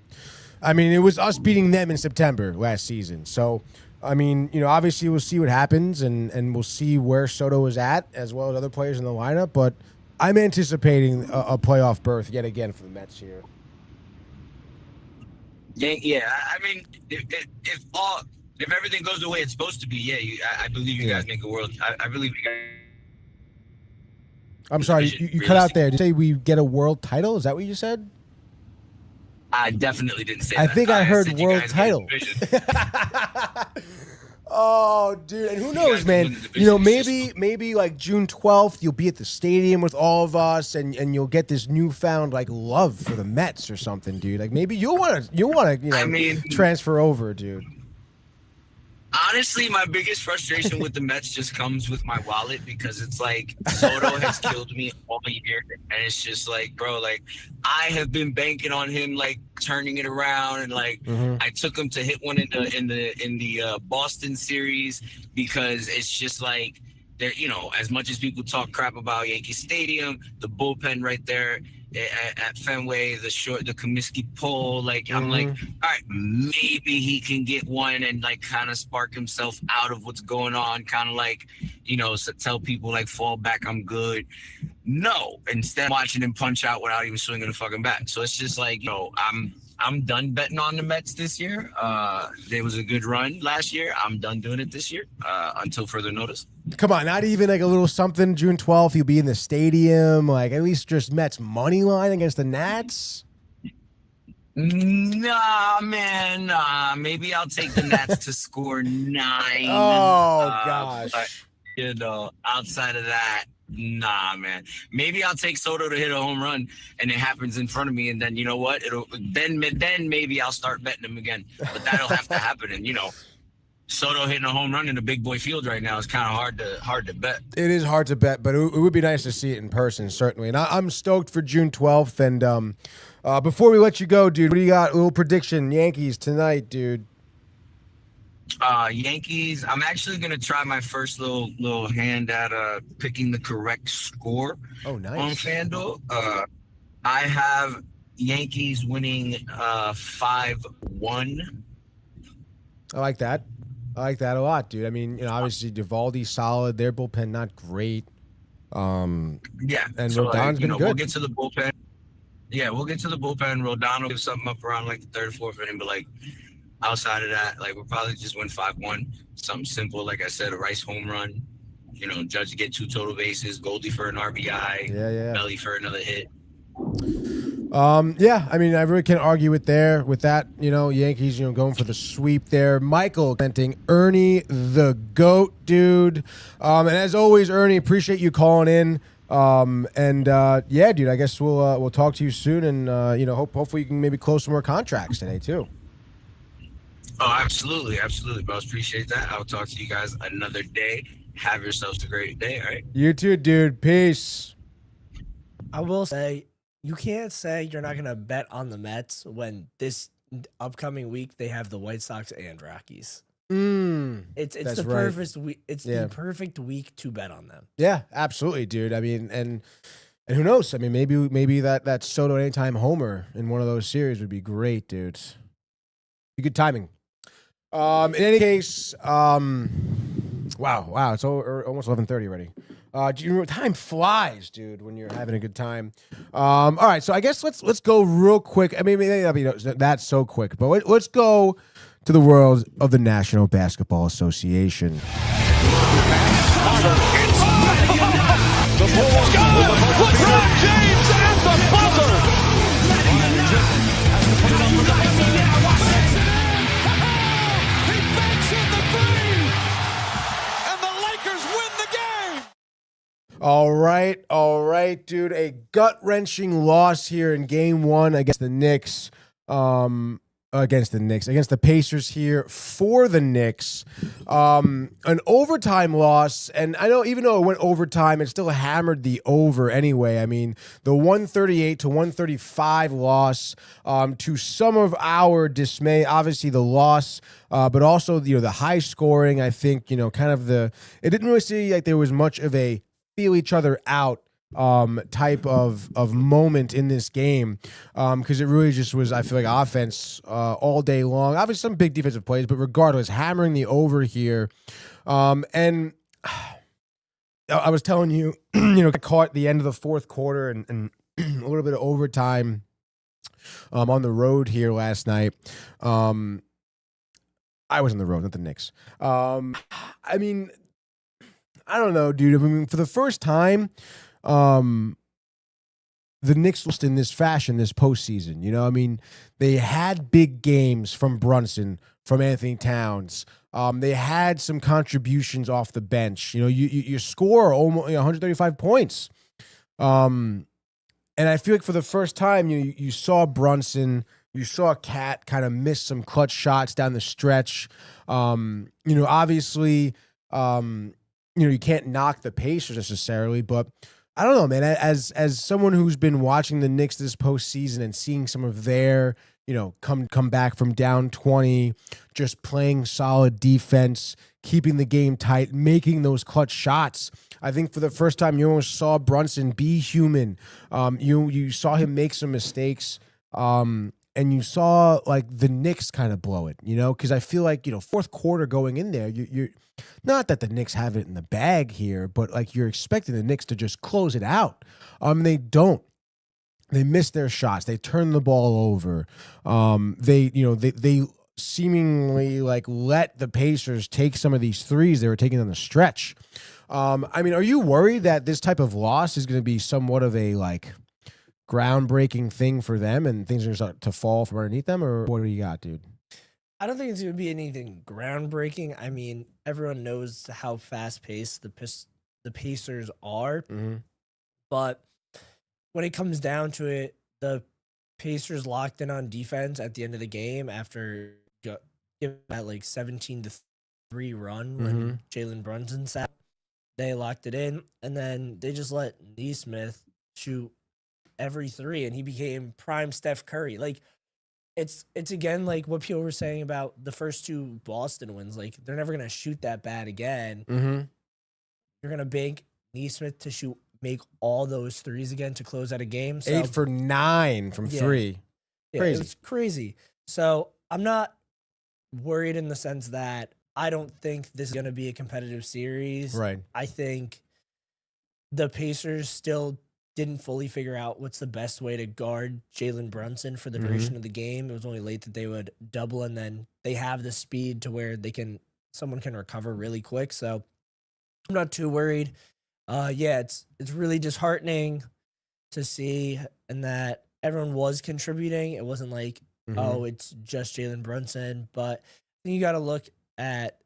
I mean, it was us beating them in September last season. So, I mean, obviously we'll see what happens, and we'll see where Soto is at as well as other players in the lineup. But I'm anticipating a playoff berth yet again for the Mets here. Yeah. I mean, if everything goes the way it's supposed to be, I believe you guys make a world. I believe you guys. I'm sorry, you cut out there. Did you say we get a world title? Is that what you said? I definitely didn't say that. I think I heard world title. Oh, dude. And who knows, man? Maybe like June 12th, you'll be at the stadium with all of us and you'll get this newfound like love for the Mets or something, dude. Like maybe you'll want to transfer over, dude. Honestly, my biggest frustration with the Mets just comes with my wallet, because it's like Soto has killed me all year, and it's just like, bro, like I have been banking on him like turning it around, and like I took him to hit one in the Boston series, because it's just like there, as much as people talk crap about Yankee Stadium, the bullpen right there at Fenway, the Comiskey pole, like I'm like, all right, maybe he can get one and like kind of spark himself out of what's going on, kind of like, so tell people like fall back, I'm good. No, instead watching him punch out without even swinging a fucking bat. So it's just like, I'm done betting on the Mets this year. There was a good run last year. I'm done doing it this year until further notice. Come on, not even like a little something. June 12th, you'll be in the stadium. Like at least just Mets money line against the Nats. Nah, man. Maybe I'll take the Nats to score 9. Oh gosh. But, outside of that, nah, man. Maybe I'll take Soto to hit a home run, and it happens in front of me, and then you know what? Then maybe I'll start betting him again. But that'll have to happen, and Soto hitting a home run in a big boy field right now is kind of hard to bet. It is hard to bet, but it would be nice to see it in person, certainly. And I'm stoked for June 12th. And before we let you go, dude, what do you got? A little prediction, Yankees tonight, dude. Yankees. I'm actually gonna try my first little hand at picking the correct score. Oh, nice. On FanDuel. I have Yankees winning 5-1. I like that. I like that a lot, dude. I mean, obviously Eovaldi's solid. Their bullpen not great. Yeah, and so Rodon's been good. We'll get to the bullpen. Yeah, we'll get to the bullpen. Rodon will give something up around like the third or fourth inning, but like outside of that, like we'll probably just win 5-1. Something simple, like I said, a Rice home run. Judge get 2 total bases, Goldie for an RBI, Belly for another hit. Yeah, I mean, I really can't argue with that. Yankees, going for the sweep there. Michael commenting, Ernie the GOAT, dude. And as always, Ernie, appreciate you calling in. Yeah, dude, I guess we'll talk to you soon, and hopefully you can maybe close some more contracts today too. Oh, absolutely, boss. Appreciate that. I'll talk to you guys another day. Have yourselves a great day. All right. You too, dude. Peace. I will say, you can't say you're not going to bet on the Mets when this upcoming week they have the White Sox and Rockies. It's the perfect week. It's the perfect week to bet on them. Yeah, absolutely, dude. I mean, and who knows? I mean, maybe that Soto anytime homer in one of those series would be great, dude. Be good timing. In any case, wow, it's almost 11:30 already. Time flies, dude, when you're having a good time. All right, so I guess let's go real quick. I mean, maybe that's so quick, but let's go to the world of the National Basketball Association. The Bulls go! LeBron James at the buzzer! He banks in the three! And the Lakers win the game! All right, dude. A gut-wrenching loss here in Game 1 against the Knicks. against the Knicks, against the Pacers here for the Knicks. An overtime loss, and I know even though it went overtime, it still hammered the over anyway. I mean, the 138 to 135 loss, to some of our dismay, obviously the loss, but also the high scoring. I think kind of it didn't really seem like there was much of a feel each other out type of moment in this game, because it really just was, I feel like, offense all day long. Obviously some big defensive plays, but regardless, hammering the over here. And I was telling you, got caught at the end of the fourth quarter and a little bit of overtime on the road here last night. I was on the road, not the Knicks. I mean, I don't know, dude. I mean, for the first time, the Knicks lost in this fashion this postseason. I mean, they had big games from Brunson, from Anthony Towns. They had some contributions off the bench. You score almost 135 points. And I feel like for the first time, you saw Brunson, you saw Cat kind of miss some clutch shots down the stretch. Obviously, you can't knock the Pacers necessarily, but I don't know, man. As someone who's been watching the Knicks this postseason and seeing some of their, come back from down 20, just playing solid defense, keeping the game tight, making those clutch shots. I think for the first time, you almost saw Brunson be human. You saw him make some mistakes, and you saw like the Knicks kind of blow it. Because I feel like fourth quarter going in there, you're not that the Knicks have it in the bag here, but like you're expecting the Knicks to just close it out. They don't. They miss their shots. They turn the ball over. They seemingly like let the Pacers take some of these threes they were taking on the stretch. I mean, are you worried that this type of loss is going to be somewhat of a like groundbreaking thing for them and things are going to start to fall from underneath them, or what do you got, dude? I don't think it's going to be anything groundbreaking. I mean, everyone knows how fast-paced the Pacers are, but when it comes down to it, the Pacers locked in on defense at the end of the game after giving that like 17-3 run when Jalen Brunson sat. They locked it in, and then they just let Nesmith shoot every three, and he became prime Steph Curry. Like, it's again like what people were saying about the first two Boston wins. Like, they're never gonna shoot that bad again. You're gonna bank Nesmith to make all those threes again to close out a game. So, 8 for 9 from three. Crazy. It's crazy. So I'm not worried in the sense that I don't think this is gonna be a competitive series. Right. I think the Pacers still didn't fully figure out what's the best way to guard Jalen Brunson for the duration of the game. It was only late that they would double, and then they have the speed to where someone can recover really quick. So I'm not too worried. It's really disheartening to see, and that everyone was contributing. It wasn't like, it's just Jalen Brunson, but I think you got to look at,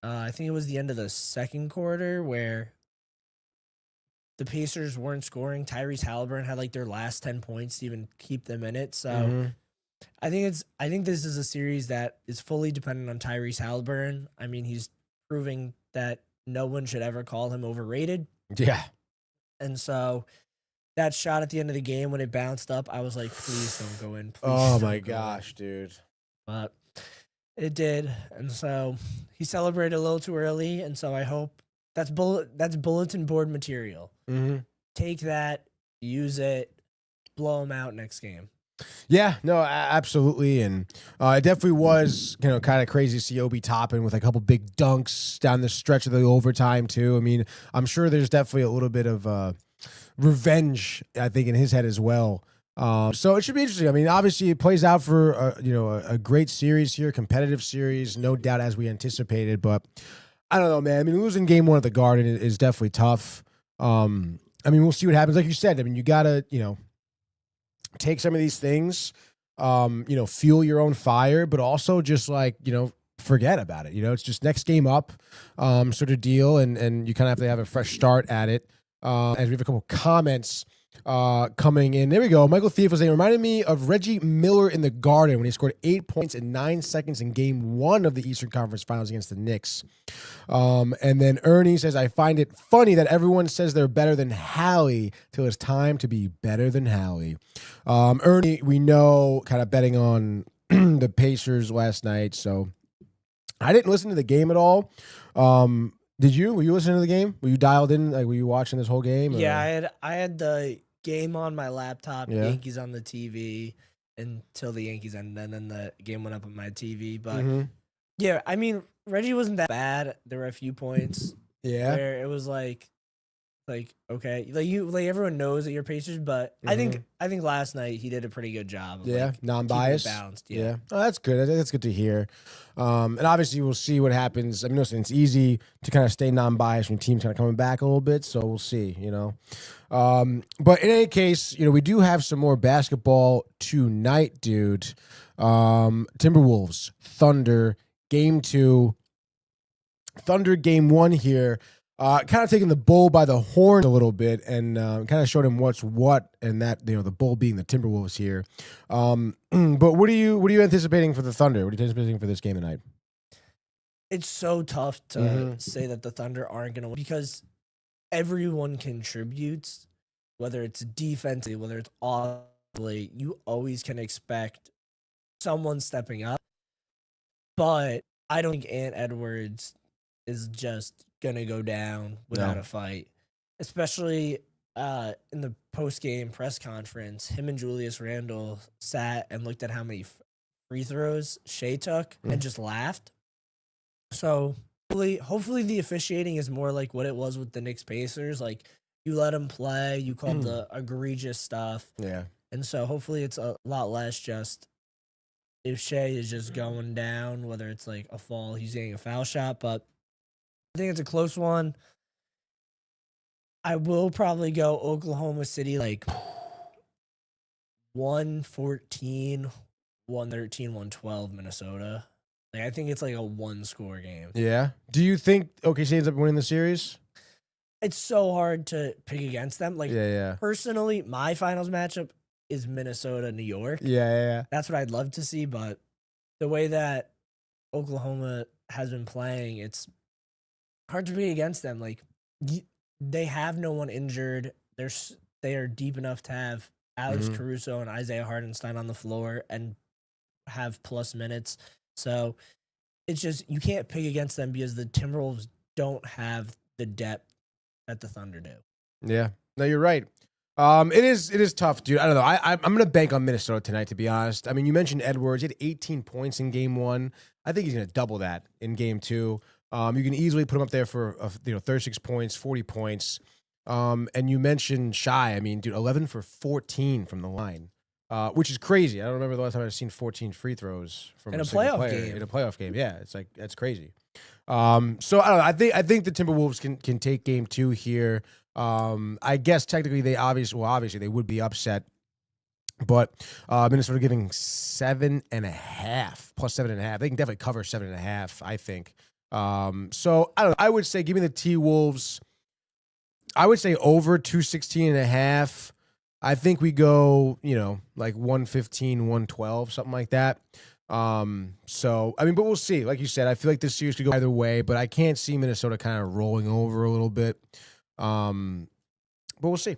I think it was the end of the second quarter where the Pacers weren't scoring. Tyrese Halliburton had like their last 10 points to even keep them in it. So I think this is a series that is fully dependent on Tyrese Halliburton. I mean, he's proving that no one should ever call him overrated. Yeah. And so that shot at the end of the game when it bounced up, I was like, please don't go in. Please Oh don't my go gosh, in. dude. But it did. And so he celebrated a little too early. And so I hope that's bulletin board material. Take that, use it, blow him out next game. Yeah, no, absolutely. And it definitely was, kind of crazy to see Obi Toppin with a couple big dunks down the stretch of the overtime, too. I mean, I'm sure there's definitely a little bit of revenge, I think, in his head as well. So it should be interesting. I mean, obviously, it plays out for, a great series here, competitive series, no doubt, as we anticipated. But I don't know, man. I mean, losing game one at the Garden is definitely tough. I mean, we'll see what happens. Like you said, I mean, you got to, take some of these things, fuel your own fire, but also just like, forget about it. It's just next game up sort of deal. And you kind of have to have a fresh start at it. As we have a couple comments coming in. There we go. Michael Thief was saying, reminded me of Reggie Miller in the Garden when he scored 8 points in 9 seconds in Game 1 of the Eastern Conference Finals against the Knicks. And then Ernie says, I find it funny that everyone says they're better than Hallie till it's time to be better than Hallie. Ernie, we know, kind of betting on the Pacers last night, so I didn't listen to the game at all. Did you? Were you listening to the game? Were you dialed in? Like, were you watching this whole game? Or? Yeah, I had the game on my laptop, Yeah. Yankees on the TV until the Yankees ended, and then the game went up on my TV. But yeah, I mean, Reggie wasn't that bad. There were a few points where it was like okay, like everyone knows that you're Pacers, but I think last night he did a pretty good job. Of, like, non-biased, balanced. Yeah, oh, that's good. That's good to hear. And obviously we'll see what happens. I mean, listen, it's easy to kind of stay non-biased when teams kind of coming back a little bit, so we'll see. But in any case, we do have some more basketball tonight, dude. Timberwolves, Thunder, Game 2. Thunder Game 1 here. Kind of taking the bull by the horn a little bit and kind of showed him what's what, and that the bull being the Timberwolves here. But what are you anticipating for the Thunder? What are you anticipating for this game tonight? It's so tough to say that the Thunder aren't going to win because everyone contributes, whether it's defensively, whether it's offensively. You always can expect someone stepping up, but I don't think Ant Edwards is just gonna go down without a fight, especially in the post-game press conference. Him and Julius Randle sat and looked at how many free throws Shea took and just laughed. So hopefully the officiating is more like what it was with the Knicks Pacers. Like, you let him play, you called the egregious stuff, and so hopefully it's a lot less just if Shea is just going down, whether it's like a fall, he's getting a foul shot. But I think it's a close one. I will probably go Oklahoma City like 114, 113, 112 Minnesota. Like, I think it's like a one-score game. Yeah. Do you think OKC ends up winning the series? It's so hard to pick against them. Like, personally, my finals matchup is Minnesota, New York. Yeah. That's what I'd love to see, but the way that Oklahoma has been playing, it's hard to be against them. Like, they have no one injured. They are deep enough to have Alex Caruso and Isaiah Hardenstein on the floor and have plus minutes. So it's just, you can't pick against them because the Timberwolves don't have the depth that the Thunder do. Yeah, no, you're right. It is tough, dude. I don't know. I'm gonna bank on Minnesota tonight, to be honest. I mean, you mentioned Edwards. He had 18 points in Game 1. I think he's gonna double that in Game 2. You can easily put him up there for 36 points, 40 points. And you mentioned Shai. I mean, dude, 11 for 14 from the line, which is crazy. I don't remember the last time I've seen 14 free throws from in a single playoff player game. in a playoff game. Yeah, it's like, that's crazy. So I don't know. I think the Timberwolves can take Game 2 here. I guess technically they obviously they would be upset, but Minnesota giving 7.5 plus 7.5. They can definitely cover 7.5. I think. So I don't know. I would say give me the T-Wolves. I would say over 216.5. I think we go, like 115, 112, something like that. So, I mean, but we'll see. Like you said, I feel like this series could go either way, but I can't see Minnesota kind of rolling over a little bit. But we'll see.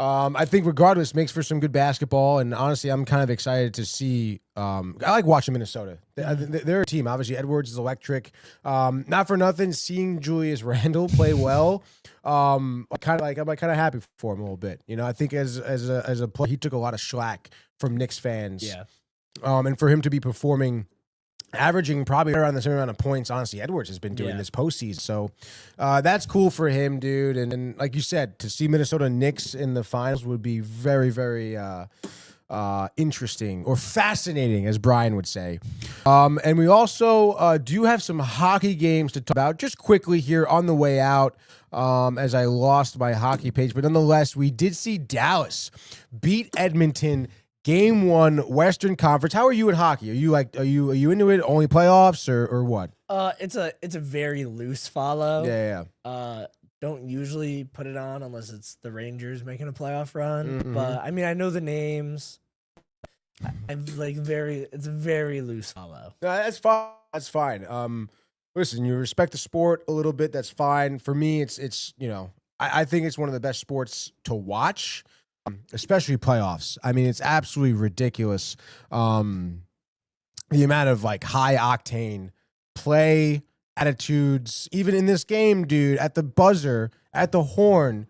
I think regardless, makes for some good basketball, and honestly, I'm kind of excited to see. I like watching Minnesota. They're a team. Obviously, Edwards is electric. Not for nothing, seeing Julius Randle play well. I'm kind of happy for him a little bit. I think as a player, he took a lot of slack from Knicks fans. Yeah. And for him to be performing, averaging probably around the same amount of points, honestly, Edwards has been doing this postseason. So that's cool for him, dude. And like you said, to see Minnesota Knicks in the finals would be very, very interesting or fascinating, as Brian would say. And we also do have some hockey games to talk about just quickly here on the way out. As I lost my hockey page, but nonetheless, we did see Dallas beat Edmonton Game 1 Western Conference. How are you in hockey? Are you into it? Only playoffs or what? It's a very loose follow. Yeah. don't usually put it on unless it's the Rangers making a playoff run. Mhm. But I mean, I know the names. I've like it's a very loose follow. No, that's fine. That's fine. Listen, you respect the sport a little bit. That's fine. For me, it's I think it's one of the best sports to watch, especially playoffs. I mean, it's absolutely ridiculous. The amount of like high octane play, attitudes, even in this game, dude, at the buzzer, at the horn,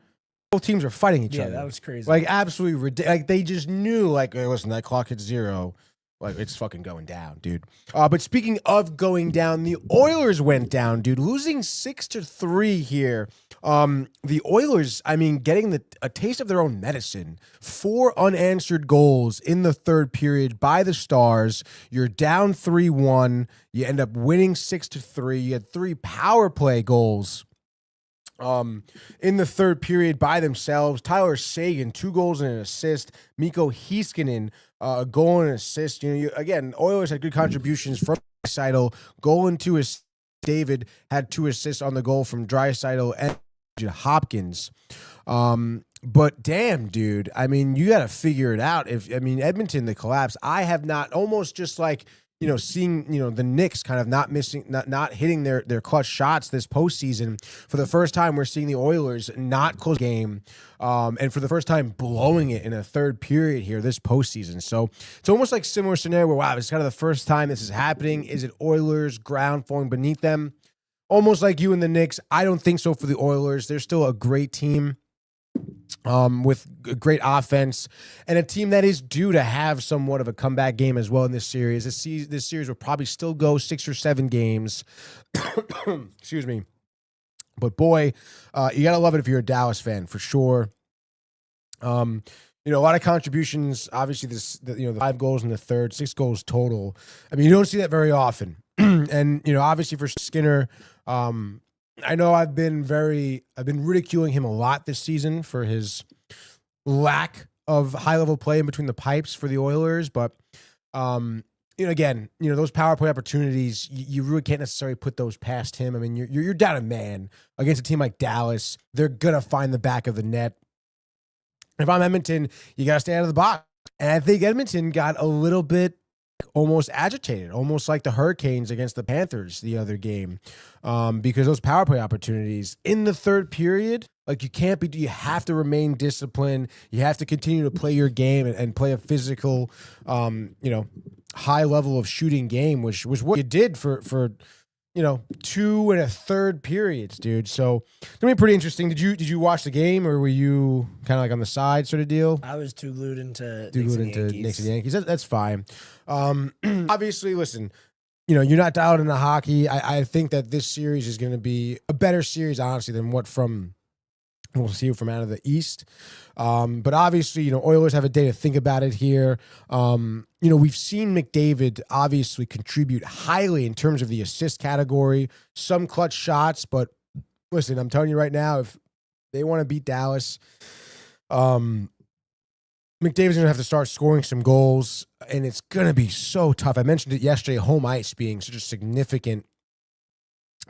both teams are fighting each other. Yeah, that was crazy. Like absolutely ridiculous. Like they just knew, like, hey, listen, that clock hits 0. Like it's fucking going down, dude. But speaking of going down, the Oilers went down, dude, losing 6-3 here. The Oilers, I mean, getting a taste of their own medicine. 4 unanswered goals in the third period by the Stars. You're down 3-1. You end up winning 6-3. You had 3 power play goals in the third period by themselves. Tyler Seguin, 2 goals and an assist. Mikko Heiskanen, a goal and an assist. Again, Oilers had good contributions from Draisaitl. Goal and 2 assists. David had 2 assists on the goal from Draisaitl and Hopkins. But damn, dude, I mean, you got to figure it out. Edmonton, the collapse, I have not, almost just like, seeing, the Knicks kind of not hitting their clutch shots this postseason. For the first time, we're seeing the Oilers not close game, and for the first time, blowing it in a third period here this postseason. So it's almost like similar scenario where, wow, it's kind of the first time this is happening. Is it Oilers ground falling beneath them? Almost like you and the Knicks. I don't think so for the Oilers. They're still a great team. With great offense and a team that is due to have somewhat of a comeback game as well in this series. This series will probably still go 6 or 7 games. Excuse me. But boy, you got to love it if you're a Dallas fan for sure. A lot of contributions, obviously the 5 goals in the third, 6 goals total. I mean, you don't see that very often. And, obviously for Skinner, I know I've been ridiculing him a lot this season for his lack of high-level play in between the pipes for the Oilers, but again, those power play opportunities, you really can't necessarily put those past him. I mean, you're down a man against a team like Dallas. They're gonna find the back of the net. If I'm Edmonton, you gotta stay out of the box. And I think Edmonton got a little bit almost agitated, almost like the Hurricanes against the Panthers the other game, because those power play opportunities in the third period, like you have to remain disciplined. You have to continue to play your game and play a physical, high level of shooting game, which was what you did for 2 1/3 periods, dude. So it's gonna be pretty interesting. Did you watch the game, or were you kind of like on the side sort of deal? I was too glued into Knicks and Yankees. That's fine. Obviously, listen, you're not dialed into hockey. I think that this series is going to be a better series, honestly, than what we'll see from out of the East. But obviously, Oilers have a day to think about it here. We've seen McDavid obviously contribute highly in terms of the assist category, some clutch shots. But listen, I'm telling you right now, if they want to beat Dallas, McDavid's going to have to start scoring some goals, and it's going to be so tough. I mentioned it yesterday, home ice being such a significant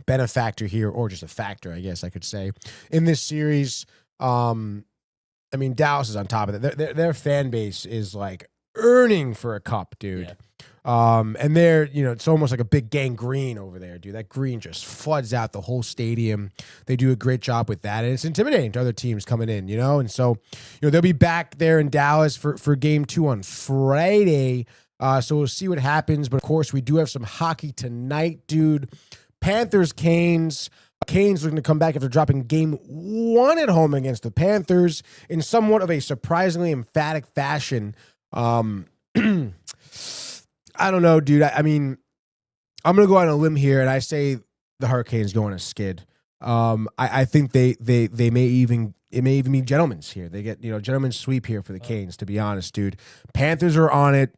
benefactor here, or just a factor, I guess I could say, in this series. Dallas is on top of it. Their fan base is like earning for a cup, dude. Yeah. And they're, it's almost like a big gangrene over there, dude. That green just floods out the whole stadium. They do a great job with that, and it's intimidating to other teams coming in, and so, they'll be back there in Dallas for game 2 on Friday. So we'll see what happens. But of course, we do have some hockey tonight, dude. Panthers, Canes. Canes looking to come back after dropping game 1 at home against the Panthers in somewhat of a surprisingly emphatic fashion. I don't know, dude. I'm going to go on a limb here, and I say the Hurricanes go on a skid. I think they may even be gentlemen's here. They get, gentlemen's sweep here for the Canes, to be honest, dude. Panthers are on it.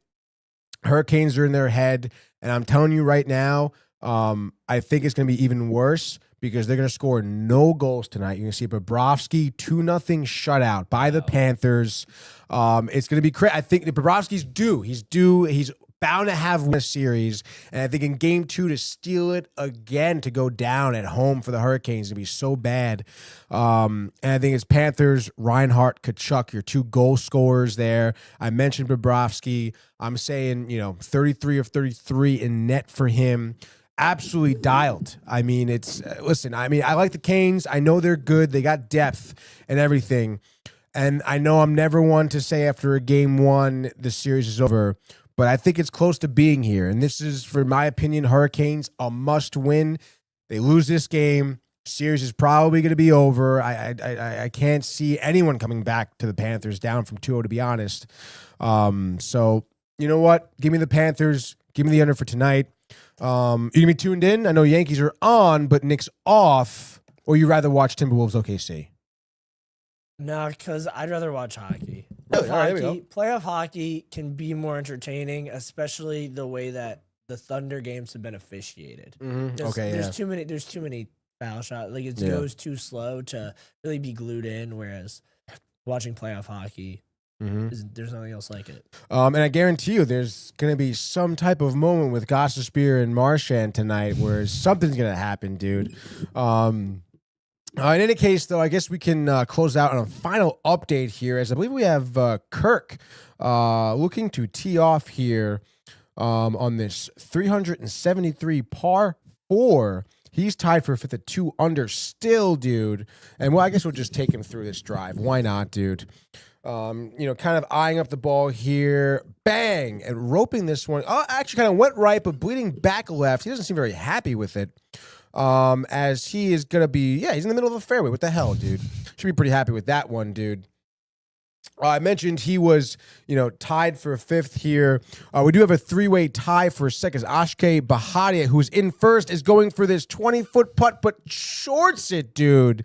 Hurricanes are in their head, and I'm telling you right now, I think it's going to be even worse because they're going to score no goals tonight. You're going to see a Bobrovsky 2-0 shutout by the Panthers. It's going to be crazy. I think Bobrovsky's due. He's due. He's bound to have won a series, and I think in game 2 to steal it again, to go down at home for the Hurricanes, to be so bad. And I think it's Panthers, Reinhart, Tkachuk, your 2 goal scorers there. I mentioned Bobrovsky. I'm saying, 33 of 33 in net for him. Absolutely dialed. I mean, I like the Canes. I know they're good. They got depth and everything. And I know I'm never one to say after a game 1 the series is over, but I think it's close to being here. And this is, for my opinion, Hurricanes a must win. They lose this game, series is probably going to be over. I can't see anyone coming back to the Panthers down from 2-0, to be honest. So you know what? Give me the Panthers. Give me the under for tonight. You gonna be tuned in? I know Yankees are on, but Knicks off. Or you rather watch Timberwolves OKC? No, because I'd rather watch hockey. All right, there we go. Playoff hockey can be more entertaining, especially the way that the Thunder games have been officiated. There's too many foul shots. Like, it goes too slow to really be glued in. Whereas watching playoff hockey, there's nothing else like it. And I guarantee you, there's gonna be some type of moment with Gostisbehere and Marchand tonight where something's gonna happen, dude. In any case, though, I guess we can close out on a final update here, as I believe we have Kirk looking to tee off here on this 373 par 4. He's tied for 5th at 2 under still, dude. And, well, I guess we'll just take him through this drive. Why not, dude? Kind of eyeing up the ball here. Bang! And roping this one. Oh, actually kind of went right, but bleeding back left. He doesn't seem very happy with it. As he is going to be, he's in the middle of the fairway. What the hell, dude? Should be pretty happy with that one, dude. I mentioned he was, tied for 5th here. We do have a 3-way tie for second. Ashke Bahadia, who's in first, is going for this 20-foot putt, but shorts it, dude.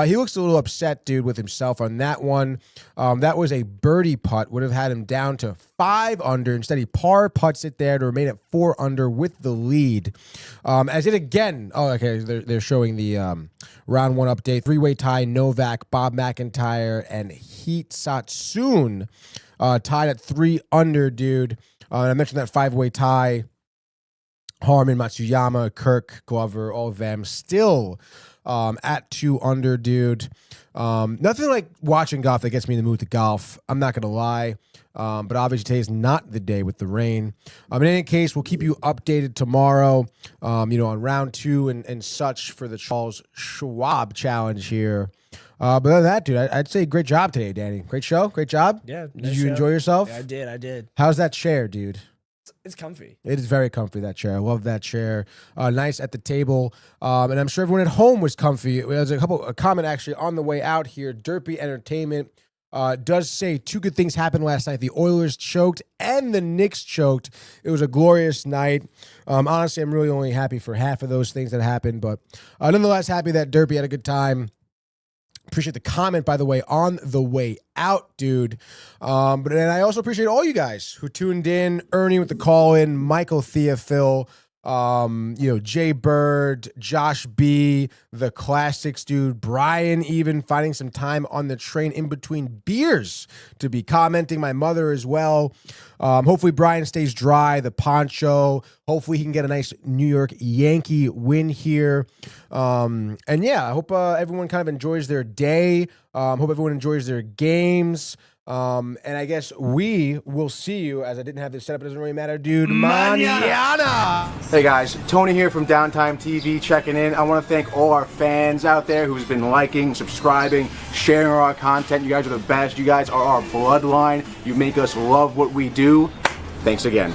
He looks a little upset, dude, with himself on that one. That was a birdie putt. Would have had him down to 5 under. Instead, he par putts it there to remain at 4 under with the lead. As it again, they're showing the round 1 update. 3-way tie, Novak, Bob McIntyre, and Heat Satsun tied at 3 under, dude. I mentioned that 5-way tie. Harman, Matsuyama, Kirk, Glover, all of them still at 2 under, dude. Nothing like watching golf that gets me in the mood to golf. I'm not going to lie. But obviously today is not the day with the rain. In any case, we'll keep you updated tomorrow, on round 2 and such for the Charles Schwab challenge here. But other than that, dude, I'd say great job today, Danny. Great show. Great job. Yeah. Did you enjoy yourself? Yeah, I did. How's that chair, dude? It's comfy. It is very comfy, that chair. I love that chair. Nice at the table. And I'm sure everyone at home was comfy. There's a comment actually on the way out here. Derpy Entertainment does say 2 good things happened last night. The Oilers choked and the Knicks choked. It was a glorious night. Honestly, I'm really only happy for half of those things that happened. But nonetheless, happy that Derpy had a good time. Appreciate the comment, by the way, on the way out, dude. But then I also appreciate all you guys who tuned in. Ernie with the call in, Michael Theophil, Jay Bird, Josh B, the classics, dude. Brian even finding some time on the train in between beers to be commenting. My mother as well. Hopefully Brian stays dry. The poncho. Hopefully he can get a nice New York Yankee win here. I hope everyone kind of enjoys their day. Hope everyone enjoys their games. And I guess we will see you, as I didn't have this set up, it doesn't really matter, dude. Mañana! Hey guys, Tony here from Downtime TV checking in. I want to thank all our fans out there who's been liking, subscribing, sharing our content. You guys are the best. You guys are our bloodline. You make us love what we do. Thanks again.